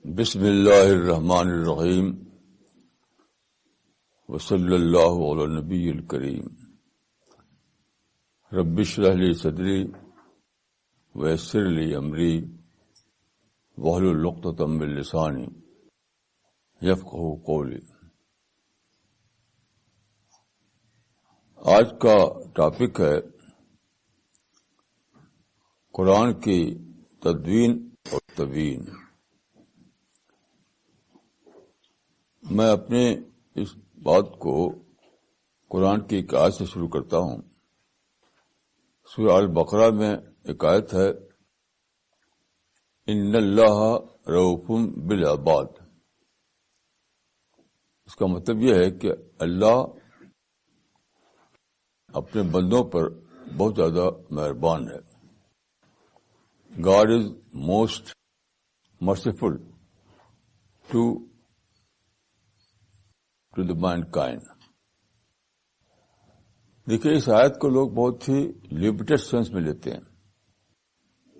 بسم اللہ الرحمن الرحیم وصلی اللہ علی النبی الکریم رب اشرح لی صدری ویسر لی امری واحلل عقدۃ من لسانی یفقہوا قولی۔ آج کا ٹاپک ہے قرآن کی تدوین اور تبیین۔ میں اپنے اس بات کو قرآن کی ایک آیت سے شروع کرتا ہوں۔ سورہ البقرہ میں ایک آیت ہے، ان اللہ رؤوف بالعباد۔ اس کا مطلب یہ ہے کہ اللہ اپنے بندوں پر بہت زیادہ مہربان ہے۔ God is most merciful to the mankind۔ دیکھیے، اس آیت کو لوگ بہت ہی لمیٹڈ سینس میں لیتے ہیں،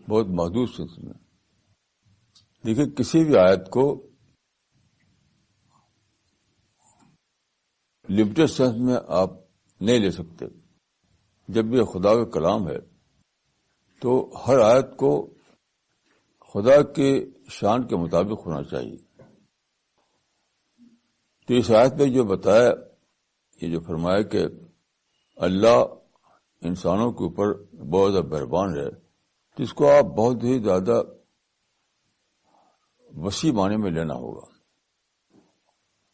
بہت محدود سینس میں۔ دیکھیے، کسی بھی آیت کو لمیٹڈ سینس میں آپ نہیں لے سکتے۔ جب بھی خدا کا کلام ہے تو ہر آیت کو خدا کے شان کے مطابق ہونا چاہیے۔ تو اس آیت میں جو بتایا، یہ جو فرمایا کہ اللہ انسانوں کے اوپر بہت زیادہ مہربان ہے، تو اس کو آپ بہت ہی زیادہ وسیع معنی میں لینا ہوگا۔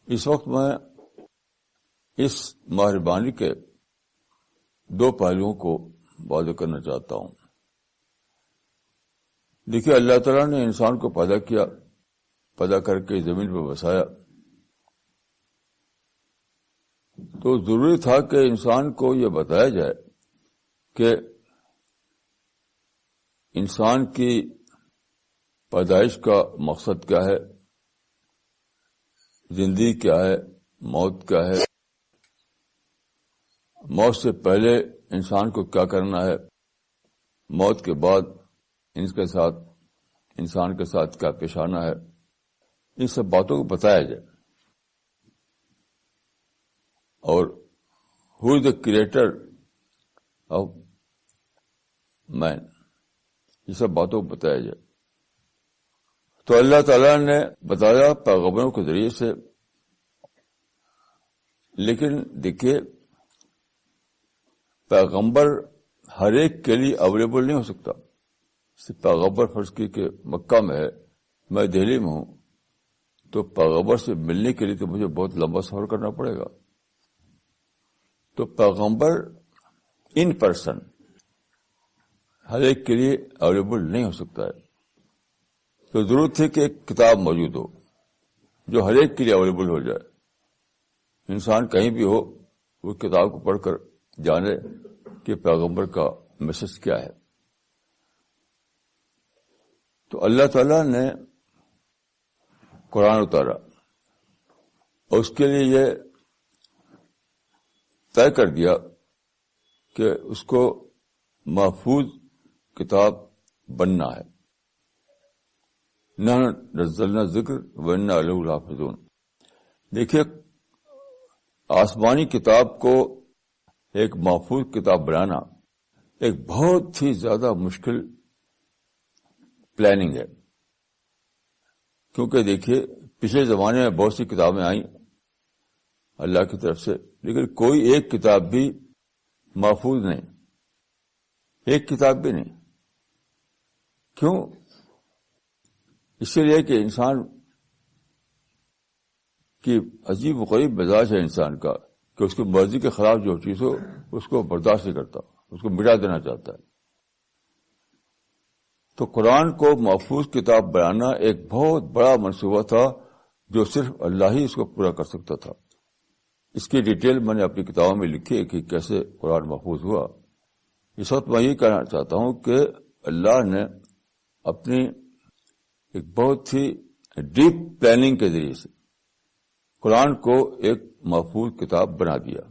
اس وقت میں اس مہربانی کے دو پہلوؤں کو واضح کرنا چاہتا ہوں۔ دیکھیے، اللہ تعالیٰ نے انسان کو پیدا کیا، پیدا کر کے زمین پہ بسایا، تو ضروری تھا کہ انسان کو یہ بتایا جائے کہ انسان کی پیدائش کا مقصد کیا ہے، زندگی کیا ہے، موت کیا ہے، موت سے پہلے انسان کو کیا کرنا ہے، موت کے بعد انسان کے ساتھ کیا پیش آنا ہے۔ ان سب باتوں کو بتایا جائے، اور ہو از دا کریٹر آف مین، یہ سب باتوں کو بتایا جائے۔ تو اللہ تعالیٰ نے بتایا پیغمبروں کے ذریعے سے، لیکن دیکھیے، پیغمبر ہر ایک کے لیے اویلیبل نہیں ہو سکتا۔ پیغمبر فرض کی کہ مکہ میں ہے، میں دہلی میں ہوں، تو پیغمبر سے ملنے کے لیے تو مجھے بہت لمبا سفر کرنا پڑے گا۔ تو پیغمبر ان پرسن ہر ایک کے لیے اویلیبل نہیں ہو سکتا ہے۔ تو ضرورت ہے کہ ایک کتاب موجود ہو جو ہر ایک کے لیے اویلیبل ہو جائے۔ انسان کہیں بھی ہو، وہ کتاب کو پڑھ کر جانے کہ پیغمبر کا میسج کیا ہے۔ تو اللہ تعالیٰ نے قرآن اتارا، اور اس کے لیے یہ طے کر دیا کہ اس کو محفوظ کتاب بننا ہے۔ نحن نزلنا ذکر وإنا لہ لحافظون۔ دیکھیے، آسمانی کتاب کو ایک محفوظ کتاب بنانا ایک بہت ہی زیادہ مشکل پلاننگ ہے، کیونکہ دیکھیے، پچھلے زمانے میں بہت سی کتابیں آئیں اللہ کی طرف سے، لیکن کوئی ایک کتاب بھی محفوظ نہیں، ایک کتاب بھی نہیں۔ کیوں؟ اسی لیے کہ انسان کی عجیب و غریب مزاج ہے انسان کا، کہ اس کی مرضی کے خلاف جو چیز ہو اس کو برداشت نہیں کرتا، اس کو مٹا دینا چاہتا ہے۔ تو قرآن کو محفوظ کتاب بنانا ایک بہت بڑا منصوبہ تھا، جو صرف اللہ ہی اس کو پورا کر سکتا تھا۔ اس کی ڈیٹیل میں نے اپنی کتابوں میں لکھی ہے کہ کیسے قرآن محفوظ ہوا۔ اس وقت میں یہ کہنا چاہتا ہوں کہ اللہ نے اپنی ایک بہت ہی ڈیپ پلاننگ کے ذریعے سے قرآن کو ایک محفوظ کتاب بنا دیا،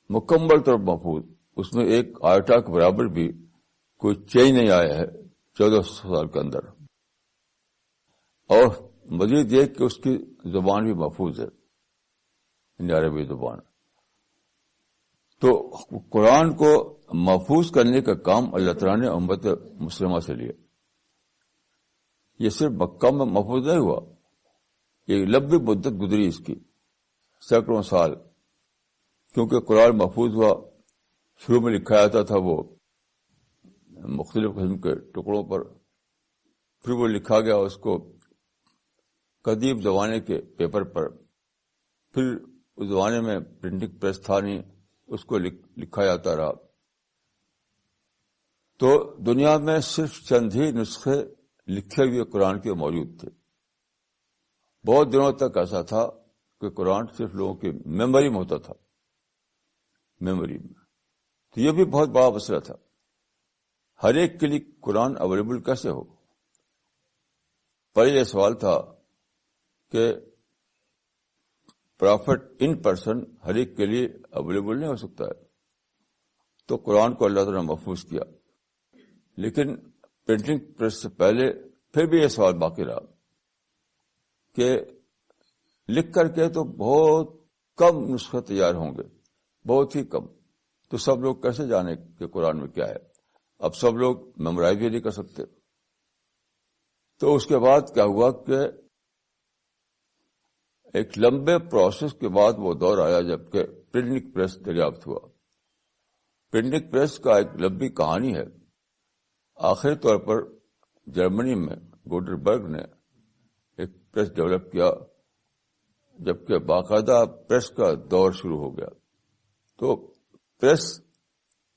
مکمل طور محفوظ۔ اس میں ایک آیتا کے برابر بھی کوئی چینج نہیں آیا ہے 1400 سال کے اندر۔ اور مزید یہ کہ اس کی زبان بھی محفوظ ہے، یعنی عربی زبان. تو قرآن کو محفوظ کرنے کا کام اللہ تعالیٰ نے امت مسلمہ سے لیا. یہ صرف مکہ میں محفوظ نہیں ہوا، یہ لمبی مدت گزری اس کی، سینکڑوں سال. کیونکہ قرآن محفوظ ہوا، شروع میں لکھا جاتا تھا وہ مختلف قسم کے ٹکڑوں پر، پھر وہ لکھا گیا اس کو قدیم زمانے کے پیپر پر، پھر اس زمانے میں پرنٹنگ پریس تھا نہیں، اس کو لکھا جاتا رہا. تو دنیا میں صرف چند ہی نسخے لکھے ہوئے قرآن کے موجود تھے. بہت دنوں تک ایسا تھا کہ قرآن صرف لوگوں کی میموری میں ہوتا تھا، میموری میں. تو یہ بھی بہت بڑا مسئلہ تھا، ہر ایک کے لیے قرآن اویلیبل کیسے ہو. پہلے یہ سوال تھا کہ پرافٹ ان پرسن ہر ایک کے لیے اویلیبل نہیں ہو سکتا ہے، تو قرآن کو اللہ تعالیٰ نے محفوظ کیا. لیکن پرنٹنگ پریس سے پہلے پھر بھی یہ سوال باقی رہا کہ لکھ کر کے تو بہت کم نسخے تیار ہوں گے، بہت ہی کم. تو سب لوگ کیسے جانے کہ قرآن میں کیا ہے؟ اب سب لوگ میمورائز بھی نہیں کر سکتے. تو اس کے بعد کیا ہوا کہ ایک لمبے پروسیس کے بعد وہ دور آیا جبکہ پرنٹنگ پریس دریافت ہوا. پرنٹنگ پریس کا ایک لمبی کہانی ہے. آخری طور پر جرمنی میں گوٹنبرگ نے ایک پریس ڈیولپ کیا، جبکہ باقاعدہ پریس کا دور شروع ہو گیا. تو پریس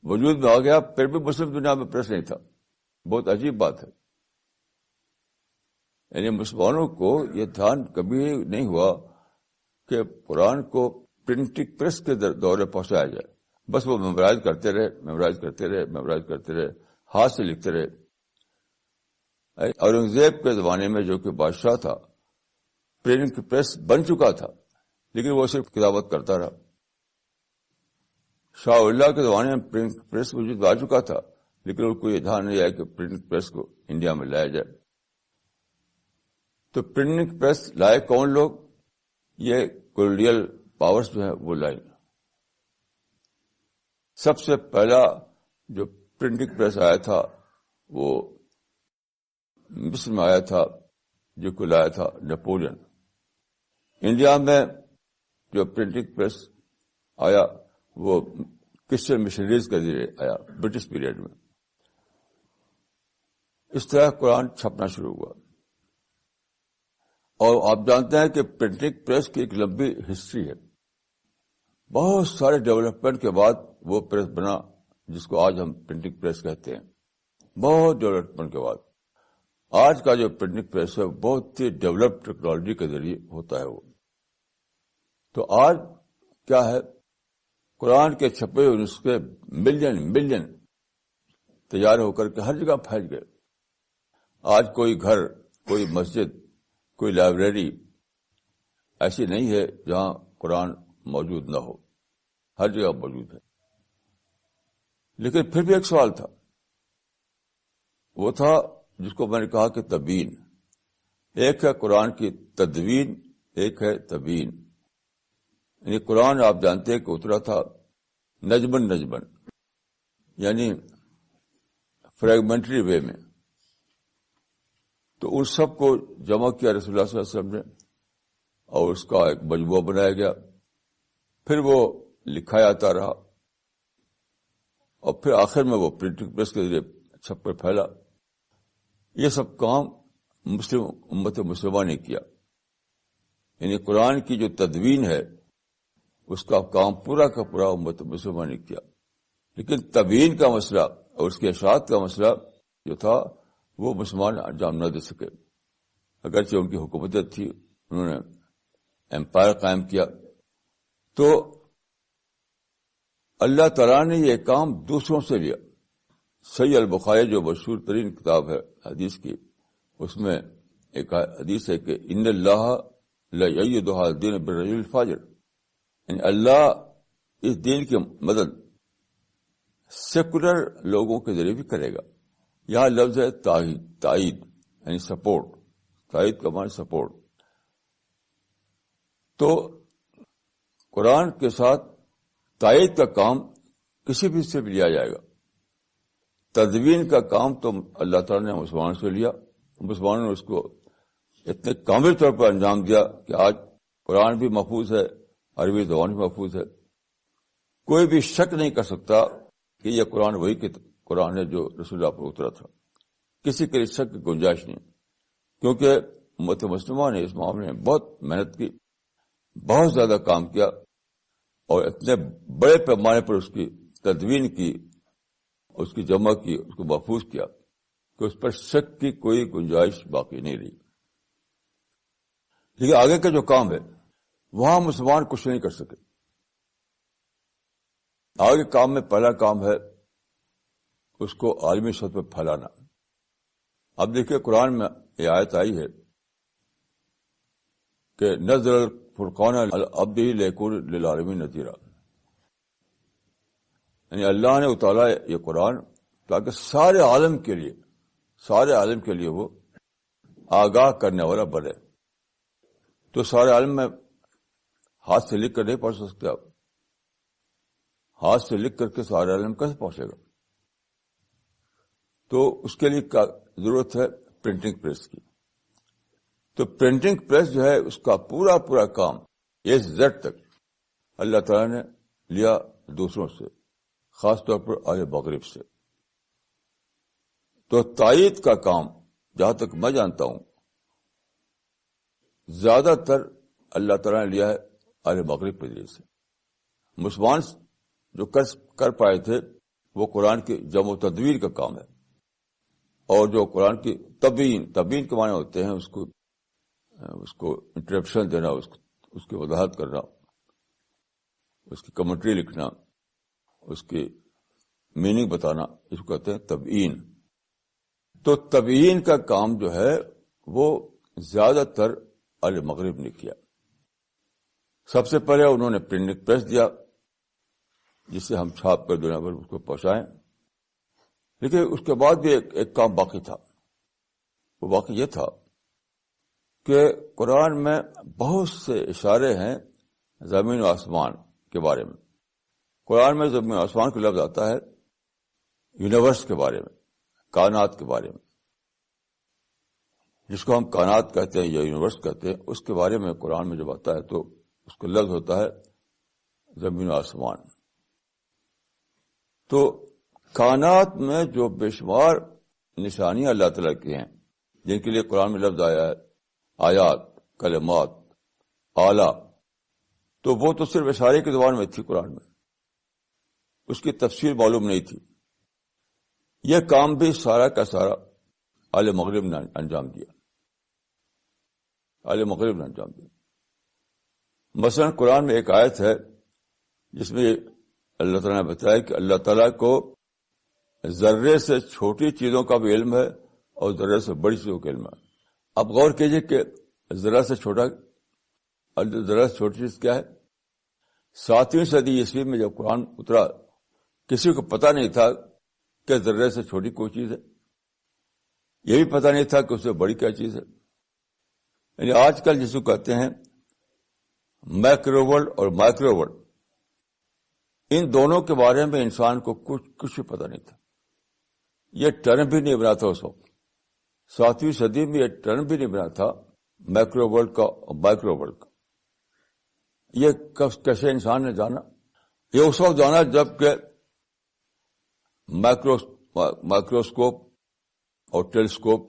وجود میں آ گیا، پھر بھی مسلم دنیا میں پریس نہیں تھا. بہت عجیب بات ہے. یعنی مسلمانوں کو یہ دھیان کبھی نہیں ہوا کہ قرآن کو پرنٹنگ پریس کے دورے پہنچایا جائے. بس وہ میمورائز کرتے رہے، ہاتھ سے لکھتے رہے. اورنگزیب کے زمانے میں جو کہ بادشاہ تھا، پرنٹنگ پریس بن چکا تھا، لیکن وہ صرف کتابت کرتا رہا. شاہ اللہ کے زمانے میں پرنٹ پریس وجود میں آ چکا تھا، لیکن ان کو یہ دھیان نہیں آیا کہ پرنٹ پریس کو انڈیا میں لایا جائے. تو پرنٹنگ پریس لائے کون لوگ؟ یہ کولونیل پاورز جو ہیں وہ لائے. سب سے پہلا جو پرنٹنگ پریس آیا تھا وہ مصر میں آیا تھا، جو کو لایا تھا نیپولین. انڈیا میں جو پرنٹنگ پریس آیا وہ کرسچن مشنریز کے ذریعے آیا برٹش پیریڈ میں. اس طرح قرآن چھپنا شروع ہوا. اور آپ جانتے ہیں کہ پرنٹنگ پریس کی ایک لمبی ہسٹری ہے. بہت سارے ڈیولپمنٹ کے بعد وہ پریس بنا جس کو آج ہم پرنٹنگ پریس کہتے ہیں. بہت ڈیولپمنٹ کے بعد آج کا جو پرنٹنگ پریس ہے بہت ہی ڈیولپڈ ٹیکنالوجی کے ذریعے ہوتا ہے وہ. تو آج کیا ہے، قرآن کے چھپے ہوئے نسخے ملین تیار ہو کر کے ہر جگہ پھیل گئے. آج کوئی گھر، کوئی مسجد، کوئی لائبریری ایسی نہیں ہے جہاں قرآن موجود نہ ہو، ہر جگہ موجود ہے. لیکن پھر بھی ایک سوال تھا، وہ تھا جس کو میں نے کہا کہ تبیین. ایک ہے قرآن کی تدوین، ایک ہے تبیین. یعنی قرآن آپ جانتے ہیں کہ اترا تھا نجمن یعنی فریگمنٹری وے میں. تو ان سب کو جمع کیا رسول اللہ صلی اللہ علیہ وسلم نے، اور اس کا ایک مجموعہ بنایا گیا. پھر وہ لکھا جاتا رہا، اور پھر آخر میں وہ پرنٹنگ پریس کے ذریعے چھپ کر پھیلا. یہ سب کام مسلم امت مسلمہ نے کیا. یعنی قرآن کی جو تدوین ہے اس کا کام پورا کا پورا امت مسلمہ نے کیا. لیکن تبیین کا مسئلہ اور اس کے اشاعت کا مسئلہ جو تھا وہ مسلمان انجام نہ دے سکے. اگرچہ ان کی حکومت تھی، انہوں نے امپائر قائم کیا. تو اللہ تعالیٰ نے یہ کام دوسروں سے لیا. صحیح البخاری جو مشہور ترین کتاب ہے حدیث کی، اس میں ایک حدیث ہے کہ ان اللہ لَیَأْیِدُ هَذَا الدِّینَ بِالرَّجُلِ الْفَاجِرِ، یعنی اللہ اس دین کی مدد سیکولر لوگوں کے ذریعے بھی کرے گا. یہاں لفظ ہے تائید یعنی سپورٹ. تائید کا معنی سپورٹ. تو قرآن کے ساتھ تائید کا کام کسی بھی سے بھی لیا جائے گا. تدوین کا کام تو اللہ تعالیٰ نے مسلمانوں سے لیا. مسلمانوں نے اس کو اتنے کامل طور پر انجام دیا کہ آج قرآن بھی محفوظ ہے, عربی زبان بھی محفوظ ہے. کوئی بھی شک نہیں کر سکتا کہ یہ قرآن وہی قرآن ہے جو رسول اللہ پر اترا تھا. کسی کے لیے شک کی گنجائش نہیں, کیونکہ امت مسلمہ نے اس معاملے میں بہت محنت کی, بہت زیادہ کام کیا, اور اتنے بڑے پیمانے پر اس کی تدوین کی, اس کی جمع کی, اس کو محفوظ کیا کہ اس پر شک کی کوئی گنجائش باقی نہیں رہی. لیکن آگے کا جو کام ہے وہاں مسلمان کچھ نہیں کر سکے. آگے کام میں پہلا کام ہے اس کو عالمی سطح پہ پھیلانا. اب دیکھیے قرآن میں یہ آیت آئی ہے کہ نزل الفرقان علی عبدہ لیکون للعالمین نذیرا, یعنی اللہ نے اتارا یہ قرآن تاکہ سارے عالم کے لیے وہ آگاہ کرنے والا بنے. تو سارے عالم میں ہاتھ سے لکھ کر نہیں پڑھ سکتے آپ. ہاتھ سے لکھ کر کے سارے عالم کیسے پہنچے گا؟ تو اس کے لیے ضرورت ہے پرنٹنگ پریس کی. تو پرنٹنگ پریس جو ہے اس کا پورا کام A سے Z تک اللہ تعالیٰ نے لیا دوسروں سے, خاص طور پر اہل مغرب سے. تو تائید کا کام جہاں تک میں جانتا ہوں زیادہ تر اللہ تعالیٰ نے لیا ہے اہل مغرب کے ذریعے سے. مسلمان جو کر پائے تھے وہ قرآن کی جمع و تدویر کا کام ہے, اور جو قرآن کی تبیین کے معنی ہوتے ہیں اس کو انٹرپشن دینا, اس کی وضاحت کرنا, اس کی کمنٹری لکھنا, اس کی میننگ بتانا, اس کو کہتے ہیں تبیین. تو تبیین کا کام جو ہے وہ زیادہ تر اہل مغرب نے کیا. سب سے پہلے انہوں نے پرنٹنگ پریس دیا جسے ہم چھاپ کر دنیا بھر اس کو پہنچائیں. لیکن اس کے بعد بھی ایک کام باقی تھا. وہ باقی یہ تھا کہ قرآن میں بہت سے اشارے ہیں زمین و آسمان کے بارے میں. قرآن میں زمین و آسمان کا لفظ آتا ہے یونیورس کے بارے میں, کائنات کے بارے میں, جس کو ہم کائنات کہتے ہیں یا یونیورس کہتے ہیں. اس کے بارے میں قرآن میں جب آتا ہے تو اس کا لفظ ہوتا ہے زمین و آسمان. تو کائنات میں جو بے شمار نشانیاں اللہ تعالیٰ کی ہیں جن کے لیے قرآن میں لفظ آیا ہے آیات, کلمات, آلہ, تو وہ تو صرف اشارے کی زبان میں تھی قرآن میں, اس کی تفسیر معلوم نہیں تھی. یہ کام بھی سارا کا سارا اہل مغرب نے انجام دیا. مثلا قرآن میں ایک آیت ہے جس میں اللہ تعالیٰ نے بتایا کہ اللہ تعالیٰ کو ذرے سے چھوٹی چیزوں کا بھی علم ہے اور ذرے سے بڑی چیزوں کا علم ہے. اب غور کیجئے کہ ذرا سے چھوٹی چیز کیا ہے. 7ویں صدی عیسوی میں جب قرآن اترا کسی کو پتا نہیں تھا کہ ذرے سے چھوٹی کوئی چیز ہے, یہ بھی پتا نہیں تھا کہ اس سے بڑی کیا چیز ہے. یعنی آج کل جس کو کہتے ہیں میکرو ورلڈ اور مائکرو ورلڈ, ان دونوں کے بارے میں انسان کو کچھ بھی پتا نہیں تھا. یہ ٹرم بھی نہیں بنا تھا اس وقت. 7ویں صدی میں یہ ٹرم بھی نہیں بنا تھا میکرو ورلڈ کا اور مائکرو ورلڈ کا. یہ کیسے انسان نے جانا؟ یہ اس وقت جانا جب کہ مائکروسکوپ اور ٹیلیسکوپ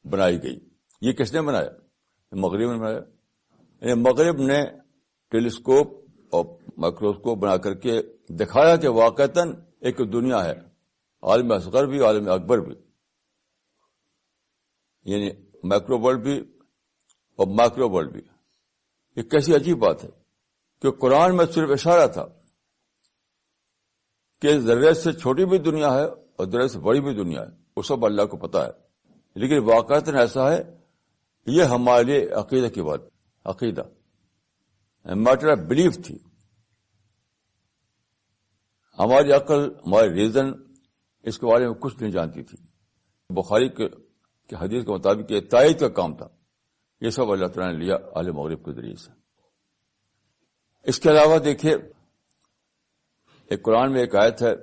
بنائی گئی. یہ کس نے بنایا؟ مغرب نے بنایا. یعنی مغرب نے ٹیلیسکوپ اور مائکروسکوپ بنا کر کے دکھایا کہ واقعتاً ایک دنیا ہے, عالم اصغر بھی عالم اکبر بھی, یعنی مائکرو ورلڈ بھی اور مائکرو ورلڈ بھی. یہ کیسی عجیب بات ہے کہ قرآن میں صرف اشارہ تھا کہ ذرے سے چھوٹی بھی دنیا ہے اور ذرے سے بڑی بھی دنیا ہے, وہ سب اللہ کو پتا ہے. لیکن واقعتاً ایسا ہے, یہ ہمارے لیے عقیدہ کی بات, عقیدہ میٹر آف بلیف تھی. ہماری عقل, ہماری ریزن اس کے بارے میں کچھ نہیں جانتی تھی. بخاری کے کہ حدیث کے مطابق یہ تائید کا کام تھا. یہ سب اللہ تعالیٰ نے لیا اہل مغرب کے ذریعے سے. اس کے علاوہ دیکھیے ایک قرآن میں ایک آیت ہے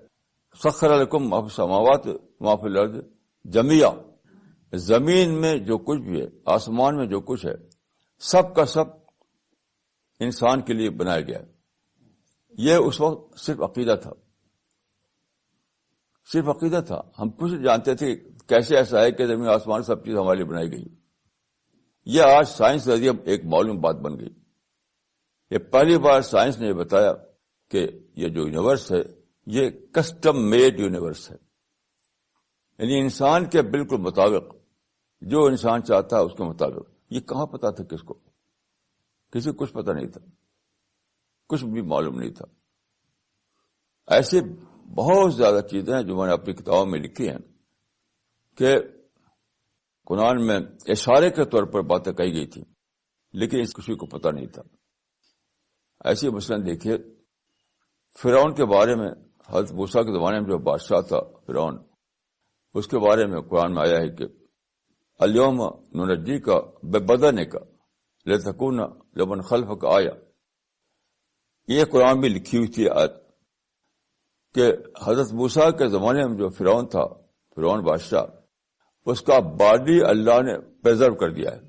سخر لکم ما فی السماوات ما فی الارض جمیعا. زمین میں جو کچھ بھی ہے، آسمان میں جو کچھ ہے، سب کا سب انسان کے لیے بنایا گیا ہے. یہ اس وقت صرف عقیدہ تھا، صرف عقیدہ تھا. ہم کچھ جانتے تھے کیسے ایسا ہے کہ زمین آسمان سب چیز ہمارے لیے بنائی گئی. یہ آج سائنس کے ذریعے ایک معلوم بات بن گئی. یہ پہلی بار سائنس نے یہ بتایا کہ یہ جو یونیورس ہے یہ کسٹم میڈ یونیورس ہے. یعنی انسان کے بالکل مطابق، جو انسان چاہتا ہے اس کے مطابق. یہ کہاں پتا تھا کس کو؟ کسی کو کچھ پتا نہیں تھا، کچھ بھی معلوم نہیں تھا. ایسے بہت زیادہ چیزیں ہیں جو میں نے اپنی کتابوں میں لکھی ہیں کہ قرآن میں اشارے کے طور پر باتیں کہی گئی تھی لیکن اس کسی کو پتا نہیں تھا. ایسی مثلاً دیکھیے فرعون کے بارے میں، حضرت موسیٰ کے زمانے میں جو بادشاہ تھا فرعون، اس کے بارے میں قرآن میں آیا ہے کہ الیوم ننجیک ببدنک لتکون لمن خلفک آیا. یہ قرآن میں لکھی ہوئی تھی آیت کہ حضرت موسیٰ کے زمانے میں جو فرعون تھا، فرعون بادشاہ، اس کا باڈی اللہ نے پریزرو کر دیا ہے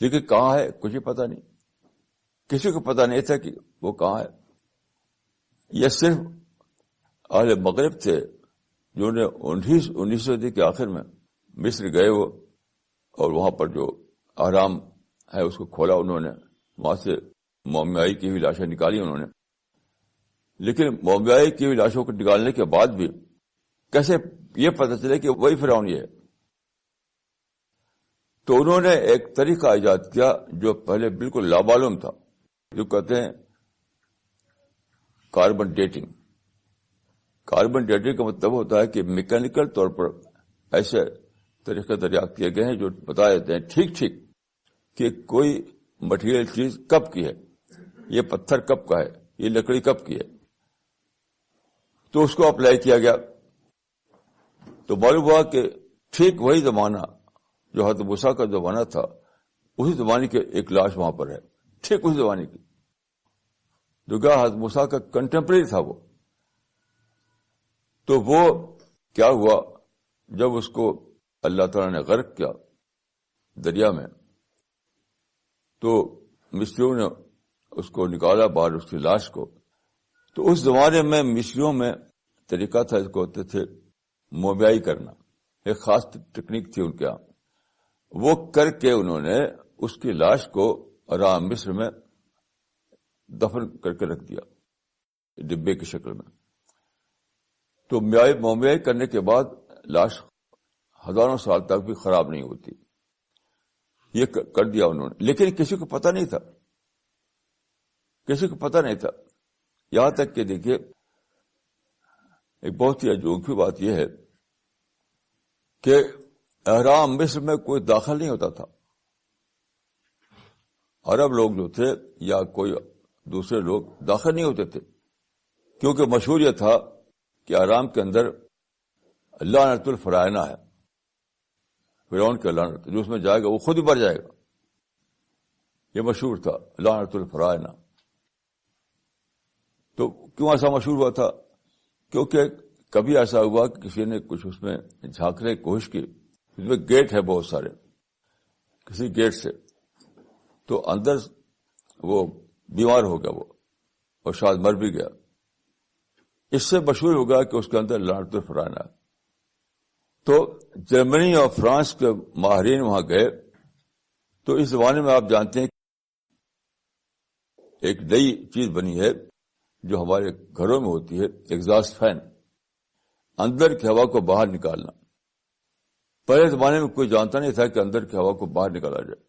لیکن کہاں ہے کچھ پتہ نہیں. کسی کو پتہ نہیں تھا کہ وہ کہاں ہے. یہ صرف اہل مغرب تھے جو نے 19 صدی کے آخر میں مصر گئے وہ، اور وہاں پر جو احرام ہے اس کو کھولا انہوں نے، وہاں سے مومیائی کی ہوئی لاشیں نکالی انہوں نے. لیکن مومیائی کی ہوئی لاشوں کو نکالنے کے بعد بھی کیسے یہ پتہ چلے کہ وہی فرعون یہ ہے؟ تو انہوں نے ایک طریقہ ایجاد کیا جو پہلے بالکل لامعلوم تھا، جو کہتے ہیں کاربن ڈیٹنگ. کاربن ڈیٹنگ کا مطلب ہوتا ہے کہ میکینیکل طور پر ایسے طریقے دریافت کیے گئے ہیں جو بتا دیتے ہیں ٹھیک ٹھیک کہ کوئی مٹیریل چیز کب کی ہے، یہ پتھر کب کا ہے، یہ لکڑی کب کی ہے. تو اس کو اپلائی کیا گیا تو معلوم ہوا کہ ٹھیک وہی زمانہ جو حضرت موسیٰ کا زمانہ تھا، اسی زمانے کی ایک لاش وہاں پر ہے، ٹھیک اسی زمانے کی، جو کہ حضرت موسیٰ کا کنٹمپریری تھا وہ. تو وہ کیا ہوا جب اس کو اللہ تعالیٰ نے غرق کیا دریا میں، تو مصریوں نے اس کو نکالا باہر، اس کی لاش کو. تو اس زمانے میں مصریوں میں طریقہ تھا، اس کو ہوتے تھے مومیائی کرنا، ایک خاص ٹیکنیک تھی ان کے یہاں. وہ کر کے انہوں نے اس کی لاش کو آرام مصر میں دفن کر کے رکھ دیا ڈبے کی شکل میں. تو مومیائی کرنے کے بعد لاش ہزاروں سال تک بھی خراب نہیں ہوتی. یہ کر دیا انہوں نے، لیکن کسی کو پتہ نہیں تھا، کسی کو پتہ نہیں تھا. یہاں تک کہ دیکھیے ایک بہت ہی عجوبی بات یہ ہے کہ احرام مصر میں کوئی داخل نہیں ہوتا تھا. عرب لوگ جو تھے یا کوئی دوسرے لوگ داخل نہیں ہوتے تھے، کیونکہ مشہور یہ تھا کہ احرام کے اندر لعنت الفرائنہ ہے، فرعون کا لعنت، جو اس میں جائے گا وہ خود ہی مر جائے گا. یہ مشہور تھا لعنت الفرائنہ. تو کیوں ایسا مشہور ہوا تھا؟ کیونکہ کبھی ایسا ہوا کہ کسی نے کچھ اس میں جھانکنے کی کوشش کی، اس میں گیٹ ہے بہت سارے، کسی گیٹ سے، تو اندر وہ بیمار ہو گیا وہ، اور شاید مر بھی گیا. اس سے مشہور ہو گیا کہ اس کے اندر لعنت الفرائنہ ہے. تو جرمنی اور فرانس کے ماہرین وہاں گئے. تو اس زمانے میں آپ جانتے ہیں ایک نئی چیز بنی ہے جو ہمارے گھروں میں ہوتی ہے، ایگزاسٹ فین، اندر کی ہوا کو باہر نکالنا. پہلے زمانے میں کوئی جانتا نہیں تھا کہ اندر کی ہوا کو باہر نکالا جائے.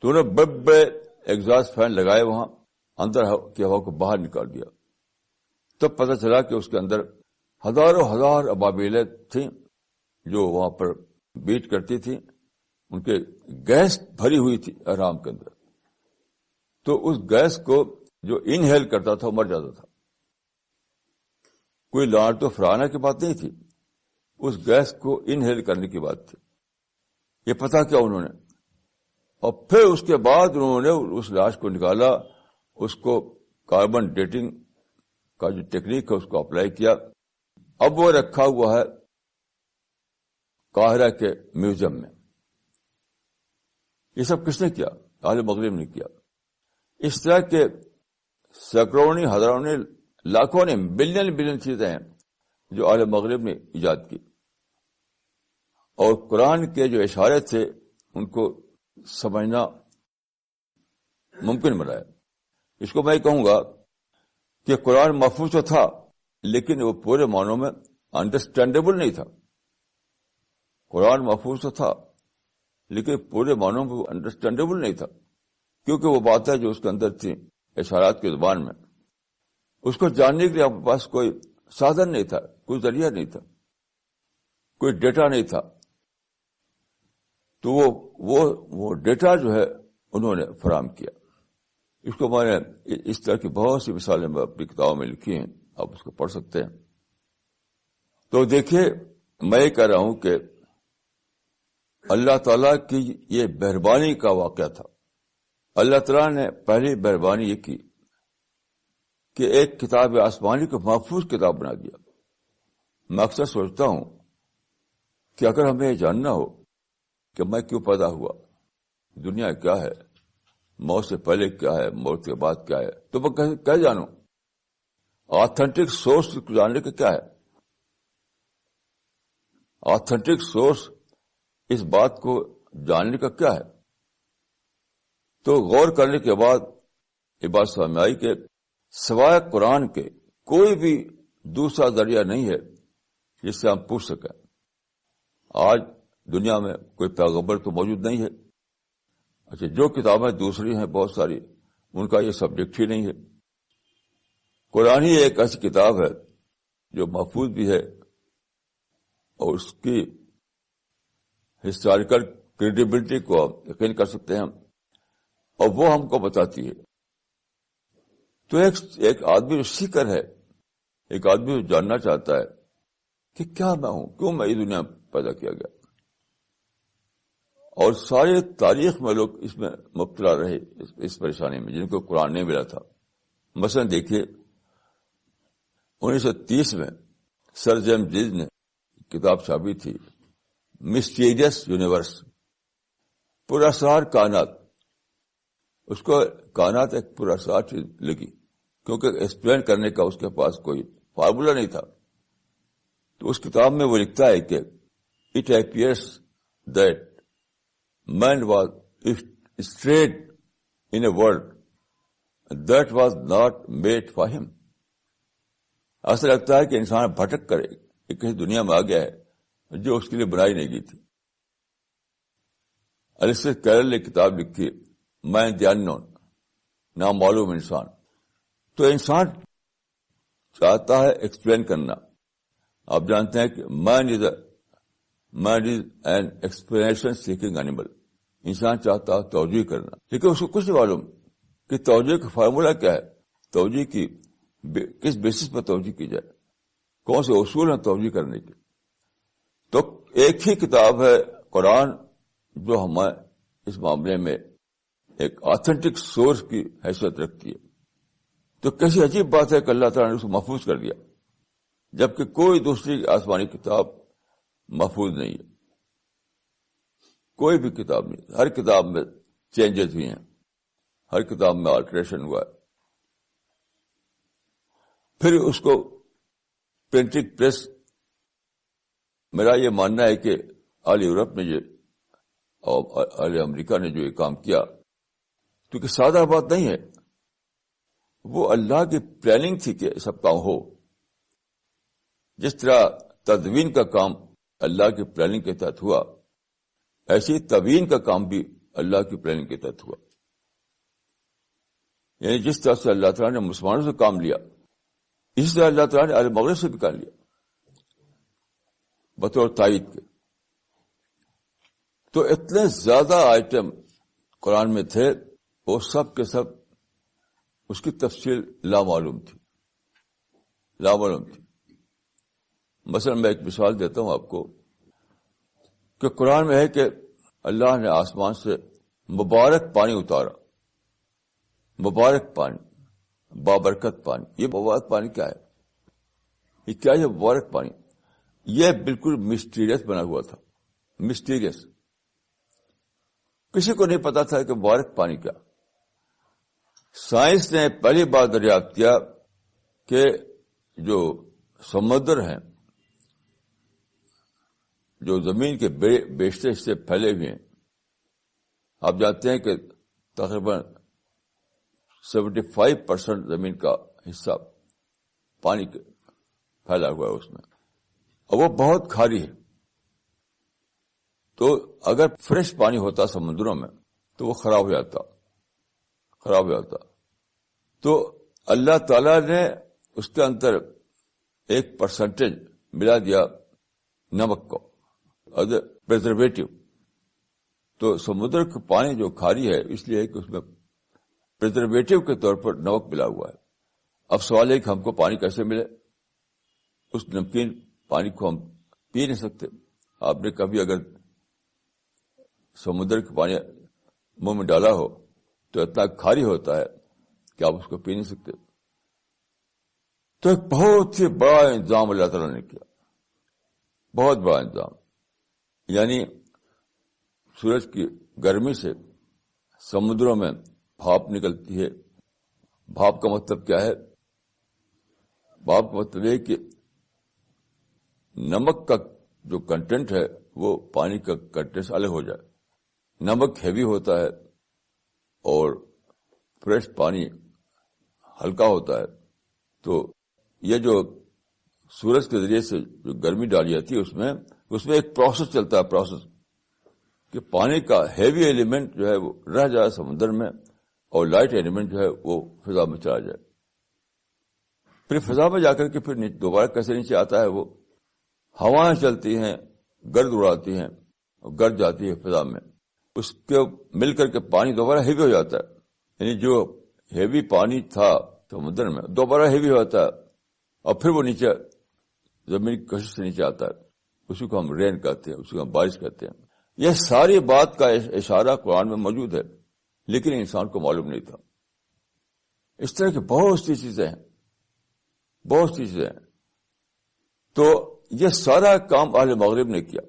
تو انہوں نے بڑے بڑے ایگزاسٹ فین لگائے وہاں، اندر کی ہوا کو باہر نکال دیا. تب پتہ چلا کہ اس کے اندر ہزاروں ہزار ابابیلیں تھیں جو وہاں پر بیٹ کرتی تھیں، ان کے گیس بھری ہوئی تھی احرام کے اندر. تو اس گیس کو جو انہیل کرتا تھا وہ مر جاتا تھا. کوئی لعنت و فرعونہ کی بات نہیں تھی، اس گیس کو انہیل کرنے کی بات تھی. یہ پتہ کیا انہوں نے. اور پھر اس کے بعد انہوں نے اس لاش کو نکالا, اس کو کاربن ڈیٹنگ کا جو ٹیکنیک ہے اس کو اپلائی کیا. اب وہ رکھا ہوا ہے قاہرہ کے میوزیم میں. یہ سب کس نے کیا؟ اہل مغرب نے کیا. اس طرح کے سینکڑوں نے, ہزاروں نے, لاکھوں نے, بلین چیزیں ہیں جو اہل مغرب نے ایجاد کی, اور قرآن کے جو اشارے تھے ان کو سمجھنا ممکن بنایا. اس کو میں کہوں گا کہ قرآن محفوظ تو تھا لیکن وہ پورے معنوں میں انڈرسٹینڈیبل نہیں تھا. قرآن محفوظ تو تھا لیکن پورے معنوں میں وہ انڈرسٹینڈیبل نہیں تھا, کیونکہ وہ باتیں جو اس کے اندر تھیں اشارات کی زبان میں, اس کو جاننے کے لیے آپ کے پاس کوئی سادھن نہیں تھا, کوئی ذریعہ نہیں تھا, کوئی ڈیٹا نہیں تھا. تو وہ ڈیٹا جو ہے انہوں نے فراہم کیا. اس کو میں نے اس طرح کی بہت سی مثالیں میں اپنی کتابوں میں لکھی ہیں, آپ اس کو پڑھ سکتے ہیں. تو دیکھیے, میں یہ کہہ رہا ہوں کہ اللہ تعالیٰ کی یہ مہربانی کا واقعہ تھا. اللہ تعالیٰ نے پہلی مہربانی یہ کی کہ ایک کتاب آسمانی کو محفوظ کتاب بنا دیا. میں اکثر سوچتا ہوں کہ اگر ہمیں یہ جاننا ہو کہ میں کیوں پیدا ہوا, دنیا کیا ہے, موت سے پہلے کیا ہے, موت کے بعد کیا ہے, تو میں کیا جانوں؟ آتھینٹک سورس جاننے کا کیا ہے؟ آتھینٹک سورس اس بات کو جاننے کا کیا ہے؟ تو غور کرنے کے بعد یہ بات سمجھ میں آئی کہ سوائے قرآن کے کوئی بھی دوسرا ذریعہ نہیں ہے جس سے ہم پوچھ سکیں. آج دنیا میں کوئی پیغمبر تو موجود نہیں ہے. اچھا, جو کتابیں دوسری ہیں بہت ساری, ان کا یہ سبجیکٹ ہی نہیں ہے. قرآن ہی ایک ایسی کتاب ہے جو محفوظ بھی ہے اور اس کی ہسٹوریکل کریڈیبلٹی کو یقین کر سکتے ہیں, اور وہ ہم کو بتاتی ہے. تو ایک آدمی جو سیکر ہے, ایک آدمی جو جاننا چاہتا ہے کہ کیا میں ہوں, کیوں میں اس دنیا میں پیدا کیا گیا. اور ساری تاریخ میں لوگ اس میں مبتلا رہے, اس پریشانی میں, جن کو قرآن نہیں ملا تھا. مثلا دیکھیے 1930 میں سر جیمز ڈیز نے کتاب چھاپی تھی, مسٹیریس یونیورس, پراسرار کائنات. اس کو کائنات ایک پراسرار چیز لگی کیونکہ ایکسپلین کرنے کا اس کے پاس کوئی فارمولا نہیں تھا. تو اس کتاب میں وہ لکھتا ہے کہ it appears that man was strayed in a world that was not made for him. ایسا لگتا ہے کہ انسان بھٹک کرے کہ کسی دنیا میں آ گیا ہے جو اس کے لیے بنائی نہیں گئی تھی. الیکسس کیرل نے کتاب لکھی مین دی اننون, نامعلوم انسان. تو انسان چاہتا ہے ایکسپلین کرنا. آپ جانتے ہیں کہ man is an explanation seeking animal. انسان چاہتا ہے توجہ کرنا, لیکن اس کو کچھ نہیں معلوم کہ توجہ کا فارمولا کیا ہے, توجہ کی کس بیسس پر توجہ کی جائے, کون سے اصول ہیں توجہ کرنے کے. تو ایک ہی کتاب ہے قرآن جو ہمیں اس معاملے میں ایک آتھینٹک سورس کی حیثیت رکھتی ہے. تو کیسی عجیب بات ہے کہ اللہ تعالیٰ نے اس کو محفوظ کر دیا, جبکہ کوئی دوسری آسمانی کتاب محفوظ نہیں ہے. کوئی بھی کتاب نہیں. ہر کتاب میں چینجز ہوئی ہیں, ہر کتاب میں آلٹریشن ہوا ہے. پھر اس کو پرنٹنگ پریس, میرا یہ ماننا ہے کہ آل یورپ نے اور آل امریکہ نے جو یہ کام کیا, کیونکہ سادہ بات نہیں ہے, وہ اللہ کی پلاننگ تھی کہ سب کام ہو. جس طرح تدوین کا کام اللہ کی پلاننگ کے تحت ہوا, ایسی تبیین کا کام بھی اللہ کی پلاننگ کے تحت ہوا. یعنی جس طرح سے اللہ تعالیٰ نے مسلمانوں سے کام لیا, اسی طرح اللہ تعالیٰ نے اہل مغرب سے بھی کام لیا بطور تائید کے. تو اتنے زیادہ آئٹم قرآن میں تھے, وہ سب کے سب اس کی تفصیل لامعلوم تھی. مثلا میں ایک مثال دیتا ہوں آپ کو کہ قرآن میں ہے کہ اللہ نے آسمان سے مبارک پانی اتارا. مبارک پانی, بابرکت پانی. یہ مبارک پانی کیا ہے؟ یہ کیا ہے مبارک پانی؟ یہ بالکل مسٹیریس بنا ہوا تھا. مسٹیریس, کسی کو نہیں پتا تھا کہ مبارک پانی کیا. سائنس نے پہلی بار دریافت کیا کہ جو سمندر ہیں, جو زمین کے بیشتر حصے پھیلے ہوئے ہیں, آپ جانتے ہیں کہ تقریباً 75% زمین کا حصہ پانی کے پھیلا ہوا ہے اس میں, اور وہ بہت کھاری ہے. تو اگر فریش پانی ہوتا سمندروں میں تو وہ خراب ہو جاتا. تو اللہ تعالی نے اس کے اندر ایک پرسنٹیج ملا دیا نمک کو ایز اے پریزرویٹو. تو سمندر کا پانی جو کھاری ہے اس لیے کہ اس میں پریزرویٹو کے طور پر نمک ملا ہوا ہے. اب سوال ہے کہ ہم کو پانی کیسے ملے؟ اس نمکین پانی کو ہم پی نہیں سکتے. آپ نے کبھی اگر سمندر کا پانی منہ میں ڈالا ہو تو اتنا کھاری ہوتا ہے کہ آپ اس کو پی نہیں سکتے. تو ایک بہت ہی بڑا انتظام اللہ تعالیٰ نے کیا, بہت بڑا انتظام. یعنی سورج کی گرمی سے سمندروں میں بھاپ نکلتی ہے. بھاپ کا مطلب کیا ہے؟ بھاپ کا مطلب ہے کہ نمک کا جو کنٹینٹ ہے وہ پانی کا کنٹینٹ سے الگ ہو جائے. نمک ہیوی ہوتا ہے اور فریش پانی ہلکا ہوتا ہے. تو یہ جو سورج کے ذریعے سے جو گرمی ڈالی جاتی ہے اس میں ایک پروسیس چلتا ہے, پروسیس کہ پانی کا ہیوی ایلیمنٹ جو ہے وہ رہ جائے سمندر میں اور لائٹ ایلیمنٹ جو ہے وہ فضا میں چلا جائے. پھر فضا میں جا کر کے پھر دوبارہ کیسے نیچے آتا ہے؟ وہ ہوائیں چلتی ہیں, گرد اڑاتی ہیں اور گرد جاتی ہے فضا میں. اس کے مل کر کے پانی دوبارہ ہیوی ہو جاتا ہے. یعنی جو ہیوی پانی تھا سمندر میں دوبارہ ہیوی ہو جاتا ہے اور پھر وہ نیچے زمین کی کشش سے نیچے آتا ہے. اسی کو ہم رین کہتے ہیں, اسی کو ہم بارش کہتے ہیں. یہ ساری بات کا اشارہ قرآن میں موجود ہے, لیکن انسان کو معلوم نہیں تھا. اس طرح کی بہت سی چیزیں ہیں. تو یہ سارا کام اہل مغرب نے کیا.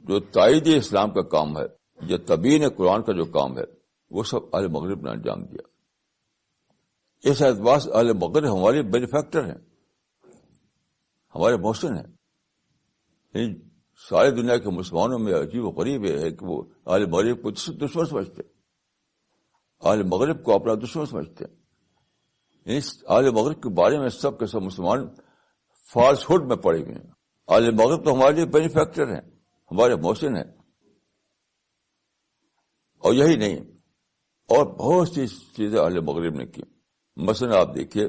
جو تائید اسلام کا کام ہے, یہ تبیین قرآن کا جو کام ہے, وہ سب اہل مغرب نے انجام دیا. اس اعتبار سے اہل مغرب ہمارے بینیفیکٹر ہیں, ہمارے محسن ہیں. ساری دنیا کے مسلمانوں میں عجیب و غریب ہے کہ وہ اہل مغرب کو دشمن سمجھتے, اہل مغرب کو اپنا دشمن سمجھتے. اس اہل مغرب کے بارے میں سب کے سب مسلمان فالس ہوڈ میں پڑے ہوئے ہیں. اہل مغرب تو ہمارے لیے بینیفیکٹر ہیں, ہمارے محسن ہیں. اور یہی نہیں, اور بہت سی چیزیں اہل مغرب نے کی. مثلا آپ دیکھیے,